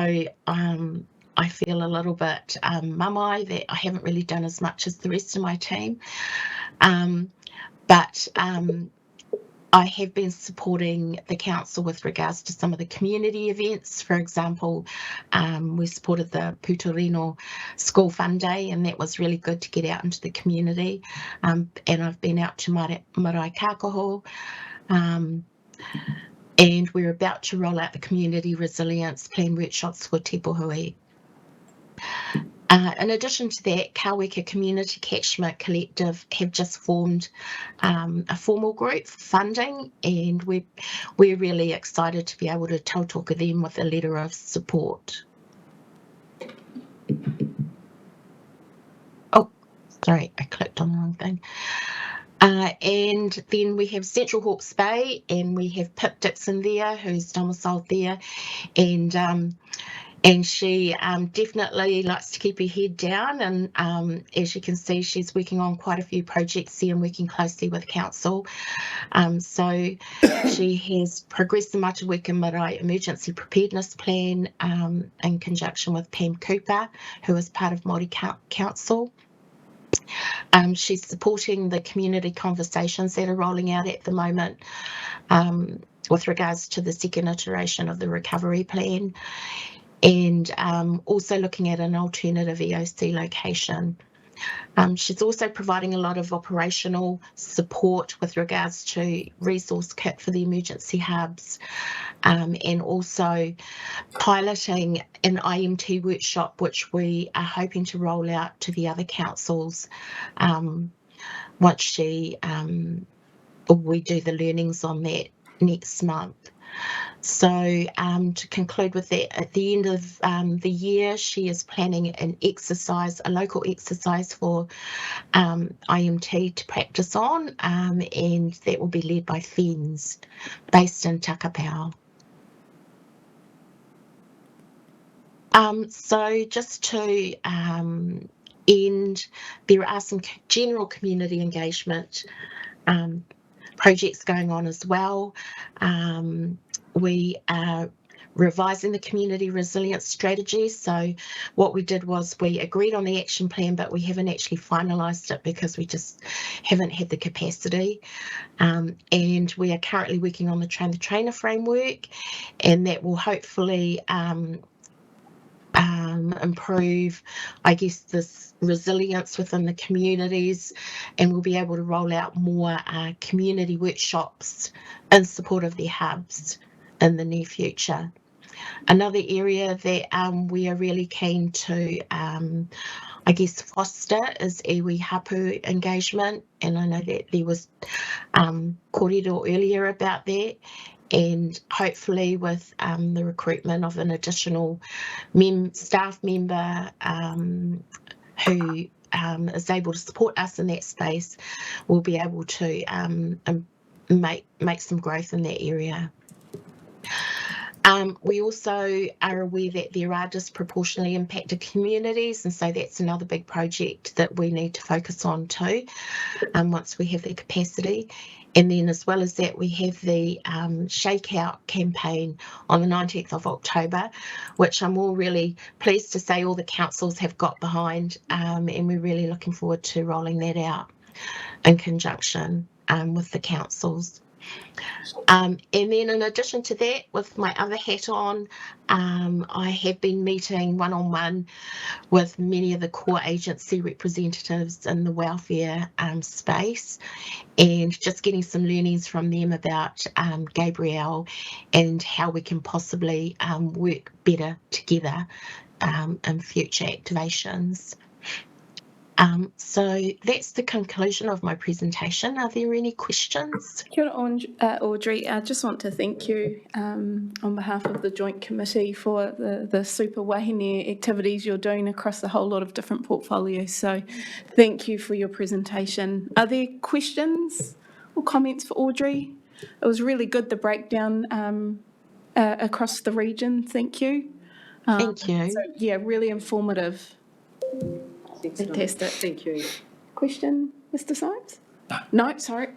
I feel a little bit mummy that I haven't really done as much as the rest of my team. But I have been supporting the council with regards to some of the community events. For example, we supported the Putorino School Fun Day, and that was really good to get out into the community. And I've been out to Marae Kākoho, and we're about to roll out the community resilience plan workshops for Te Pohui. In addition to that, Kaweka Community Catchment Collective have just formed a formal group for funding, and we're really excited to be able to tautoko them with a letter of support. Oh, sorry, I clicked on the wrong thing. And then we have Central Hawke's Bay, and we have Pip Dixon there, who's domiciled there, and she definitely likes to keep her head down, and as you can see, she's working on quite a few projects there and working closely with council. So she has progressed the Mataweka Marae Emergency Preparedness Plan in conjunction with Pam Cooper, who is part of Māori Council. She's supporting the community conversations that are rolling out at the moment with regards to the second iteration of the recovery plan, and also looking at an alternative EOC location. She's also providing a lot of operational support with regards to resource kit for the emergency hubs, and also piloting an IMT workshop, which we are hoping to roll out to the other councils once we do the learnings on that next month. So to conclude with that, at the end of the year, she is planning an exercise, a local exercise for IMT to practice on, and that will be led by FENS based in Takapau. So just to end, there are some general community engagement projects going on as well. We are revising the community resilience strategy. So what we did was we agreed on the action plan, but we haven't actually finalised it because we just haven't had the capacity. And we are currently working on the Train the Trainer framework, and that will hopefully improve, I guess, this resilience within the communities, and we'll be able to roll out more community workshops in support of their hubs in the near future. Another area that we are really keen to, I guess, foster is iwi hapu engagement, and I know that there was kōrero earlier about that. And hopefully with the recruitment of an additional staff member who is able to support us in that space, we'll be able to make some growth in that area. We also are aware that there are disproportionately impacted communities, and so that's another big project that we need to focus on too, once we have the capacity. And then as well as that, we have the Shakeout campaign on the 19th of October, which I'm all really pleased to say all the councils have got behind, and we're really looking forward to rolling that out in conjunction with the councils. And then in addition to that, with my other hat on, I have been meeting one-on-one with many of the core agency representatives in the welfare space, and just getting some learnings from them about Gabrielle and how we can possibly work better together in future activations. So that's the conclusion of my presentation. Are there any questions? Kia ora, Audrey. I just want to thank you on behalf of the Joint Committee for the super wahine activities you're doing across a whole lot of different portfolios. So thank you for your presentation. Are there questions or comments for Audrey? It was really good, the breakdown across the region. Thank you. Thank you. So, yeah, really informative. Fantastic. Thank you. Question, Mr. Symes? No, sorry.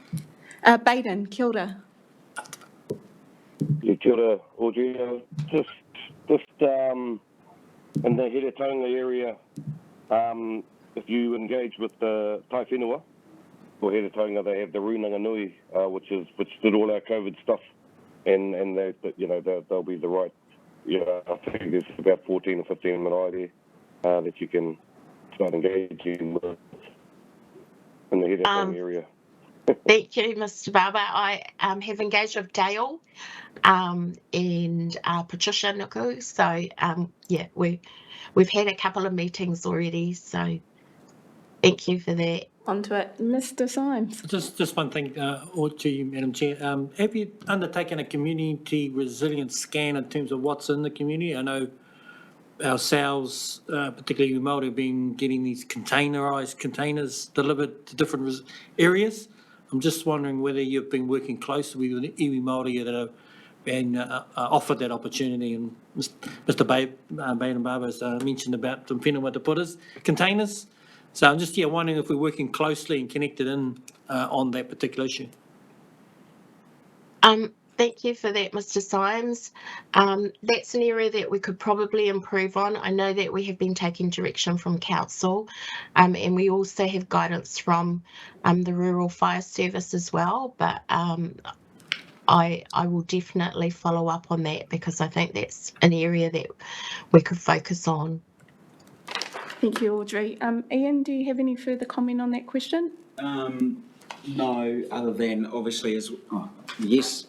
Baden, kia ora. Yeah, kia ora, Audrey. Just in the Heretaunga area, if you engage with the Tai Whenua for Heretaunga, they have the Runanga Nui, which did all our COVID stuff, and they, they'll be the right. Yeah, I think there's about 14 or 15 marae there that you can start engaging with in the Heretaunga area. Thank you, Mr. Barber. I have engaged with Dale and Patricia Nuku. So yeah, we've had a couple of meetings already. So thank you for that. Onto it. Mr Symes. Just one thing, or to you, Madam Chair. Have you undertaken a community resilience scan in terms of what's in the community? I know ourselves, particularly Māori, have been getting these containerised containers delivered to different areas. I'm just wondering whether you've been working closely with iwi Māori that have been offered that opportunity. And Mr. Baden-Barber has mentioned about the whenua te putas containers. So I'm just wondering if we're working closely and connected in on that particular issue. Thank you for that, Mr. Symes. That's an area that we could probably improve on. I know that we have been taking direction from council, and we also have guidance from the Rural Fire Service as well. But I will definitely follow up on that because I think that's an area that we could focus on. Thank you, Audrey. Ian, do you have any further comment on that question? No, other than obviously yes,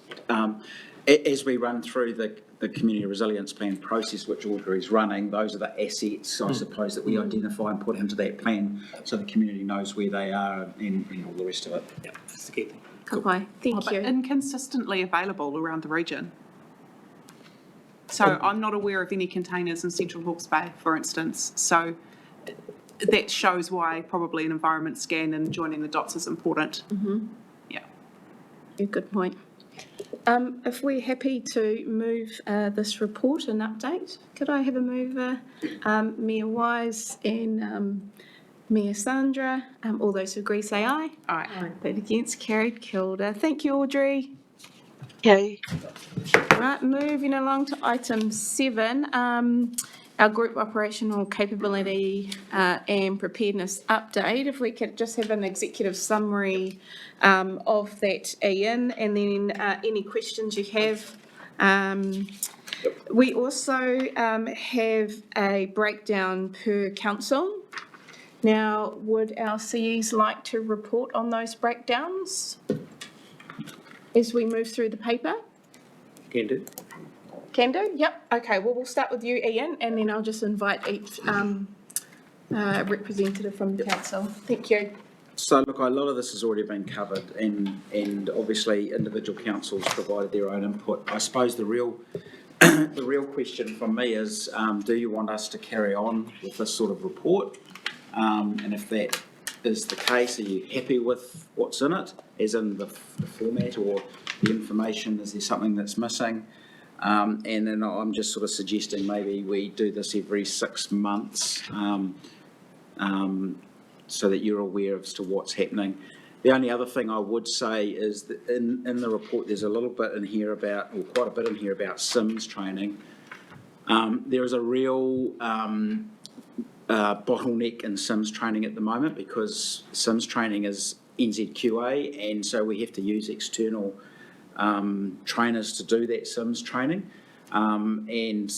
as we run through the community resilience plan process, which Audrey is running, those are the assets, I suppose, that we identify and put into that plan so the community knows where they are and all the rest of it. Yeah, that's the key thing. Goodbye. Thank you. Inconsistently available around the region. So I'm not aware of any containers in Central Hawke's Bay, for instance. So that shows why probably an environment scan and joining the dots is important. Yeah. Good point. If we're happy to move this report and update, could I have a mover? Mayor Wise and Mayor Sandra. All those who agree say aye. Aye. Vote against, carried. Kia ora. Thank you, Audrey. Okay. Right, moving along to item 7, our group operational capability and preparedness update. If we could just have an executive summary of that, Ian, and then any questions you have. We also have a breakdown per council. Now, would our CEs like to report on those breakdowns as we move through the paper? Can do. Can do? Yep. Okay, well, we'll start with you, Ian, and then I'll just invite each representative from the council. Thank you. So look, a lot of this has already been covered and obviously individual councils provided their own input. I suppose the real question from me is, do you want us to carry on with this sort of report? And if that is the case, are you happy with what's in it, as in the format or the information? Is there something that's missing? And then I'm just sort of suggesting maybe we do this every 6 months so that you're aware as to what's happening. The only other thing I would say is that in the report there's a little bit in here about, or quite a bit in here about SIMS training. There is a real bottleneck in SIMS training at the moment because SIMS training is NZQA, and so we have to use external trainers to do that SIMS training, and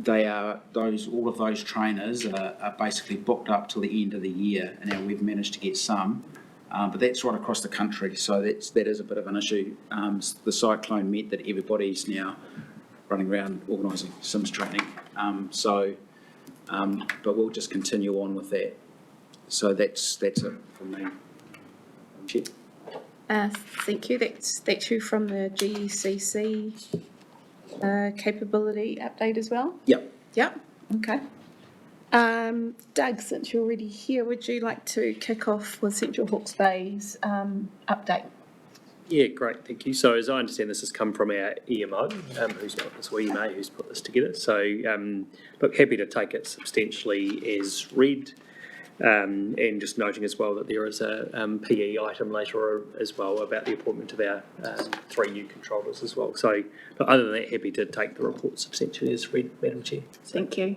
all of those trainers are basically booked up till the end of the year. And now we've managed to get some, but that's right across the country, so that is a bit of an issue. The cyclone meant that everybody's now running around organising SIMS training, but we'll just continue on with that. So that's it from me. Chair. Thank you. That's you from the GECC capability update as well? Yep. Yep. Okay. Doug, since you're already here, would you like to kick off with Central Hawke's Bay's update? Yeah, great, thank you. So as I understand, this has come from our EMO, who's not this EMA, who's put this together. So look, happy to take it substantially as read. And just noting as well that there is a PE item later as well about the appointment of our 3 new controllers as well. So other than that, happy to take the report substantially as read, Madam Chair. Thank you.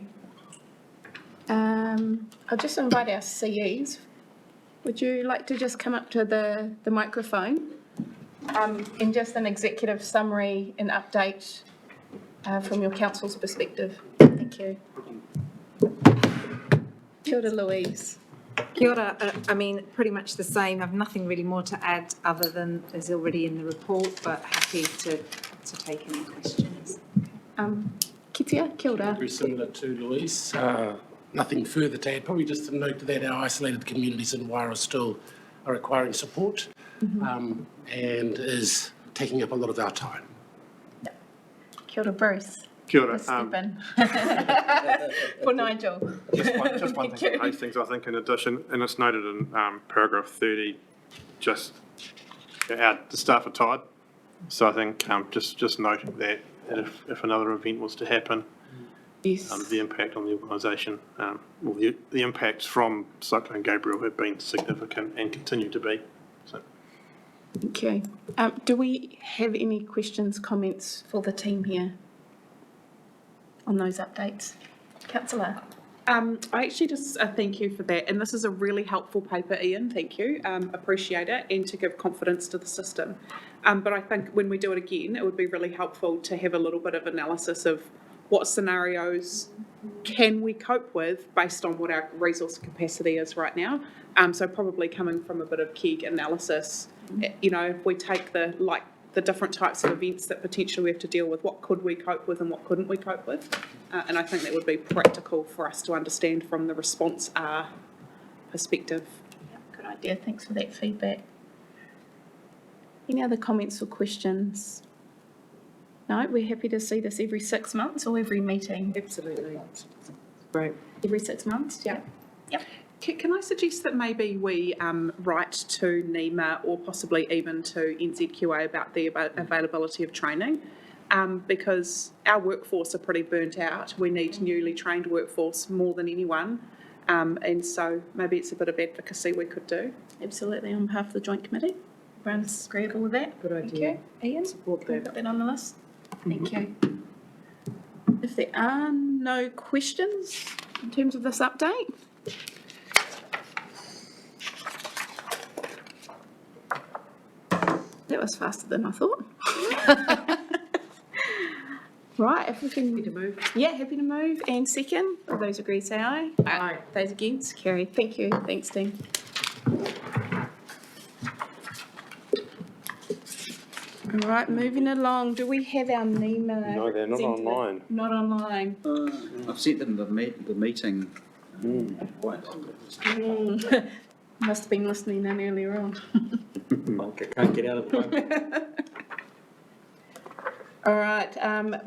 I'll just invite our CEs. Would you like to just come up to the microphone and just an executive summary and update from your council's perspective? Thank you. Kia ora, Louise. Kia ora. I mean, pretty much the same. I've nothing really more to add other than is already in the report, but happy to to take any questions. Kitia, kia ora. Very similar to Louise. Nothing further to add, probably just to note that our isolated communities in Wairau still are requiring support and is taking up a lot of our time. Kia ora, Bruce. Kia ora. Step in. For Nigel. Just one thing on Hastings, I think, in addition, and it's noted in paragraph 30, just the staff are tired. So I think just noting that if another event was to happen, Yes. the impact on the organisation, well, the impacts from Cyclone Gabriel have been significant and continue to be. So. Thank you. Do we have any questions, comments for the team here on those updates? Councillor? I actually just thank you for that, and this is a really helpful paper, Ian, thank you, appreciate it, and to give confidence to the system. But I think when we do it again, it would be really helpful to have a little bit of analysis of what scenarios can we cope with based on what our resource capacity is right now. So probably coming from a bit of KEG analysis, you know, if we take the different types of events that potentially we have to deal with, what could we cope with and what couldn't we cope with? And I think that would be practical for us to understand from the response perspective. Yeah, good idea. Thanks for that feedback. Any other comments or questions? No, we're happy to see this every 6 months or every meeting. Absolutely. Great. Every 6 months, yeah. Yep. Can I suggest that maybe we write to NEMA or possibly even to NZQA about the availability of training? Because our workforce are pretty burnt out. We need newly trained workforce more than anyone. And so maybe it's a bit of advocacy we could do. Absolutely, on behalf of the Joint Committee. Everyone's agreeable with that? Good idea. Thank you. Ian? Support Can we that. put that on the list? Thank you. If there are no questions in terms of this update, that was faster than I thought. Right, if we can. Happy to move. Yeah, happy to move. And second, all those agree say aye. Aye. Those against, carry. Thank you. Thanks, team. All right, moving along. Do we have our NEMA? No, they're not representative? online. Not online. I've sent them the meeting. Must have been listening in earlier on. Can't get out of the All right,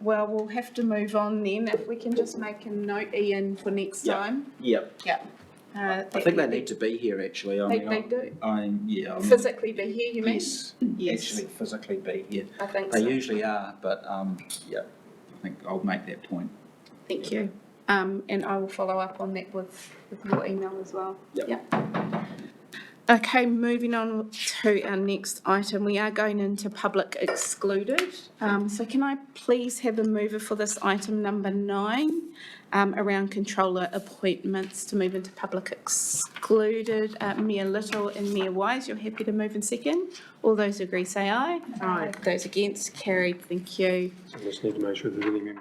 well, we'll have to move on then. If we can just make a note, Ian, for next time. Yep. Yeah. I think they need to be here, actually. They do. I'm Physically be here, you mean? Yes, Yes. actually physically be here. I think They so. usually are, but, yeah, I think I'll make that point. Thank you. And I will follow up on that with your email as well. Yep. Okay, moving on to our next item. We are going into public excluded. So can I please have a mover for this item number 9, around controller appointments to move into public excluded. Mayor Little and Mayor Wise, you're happy to move in second? All those agree say aye. Aye. Those against, carried. Thank you. I just need to make sure there's any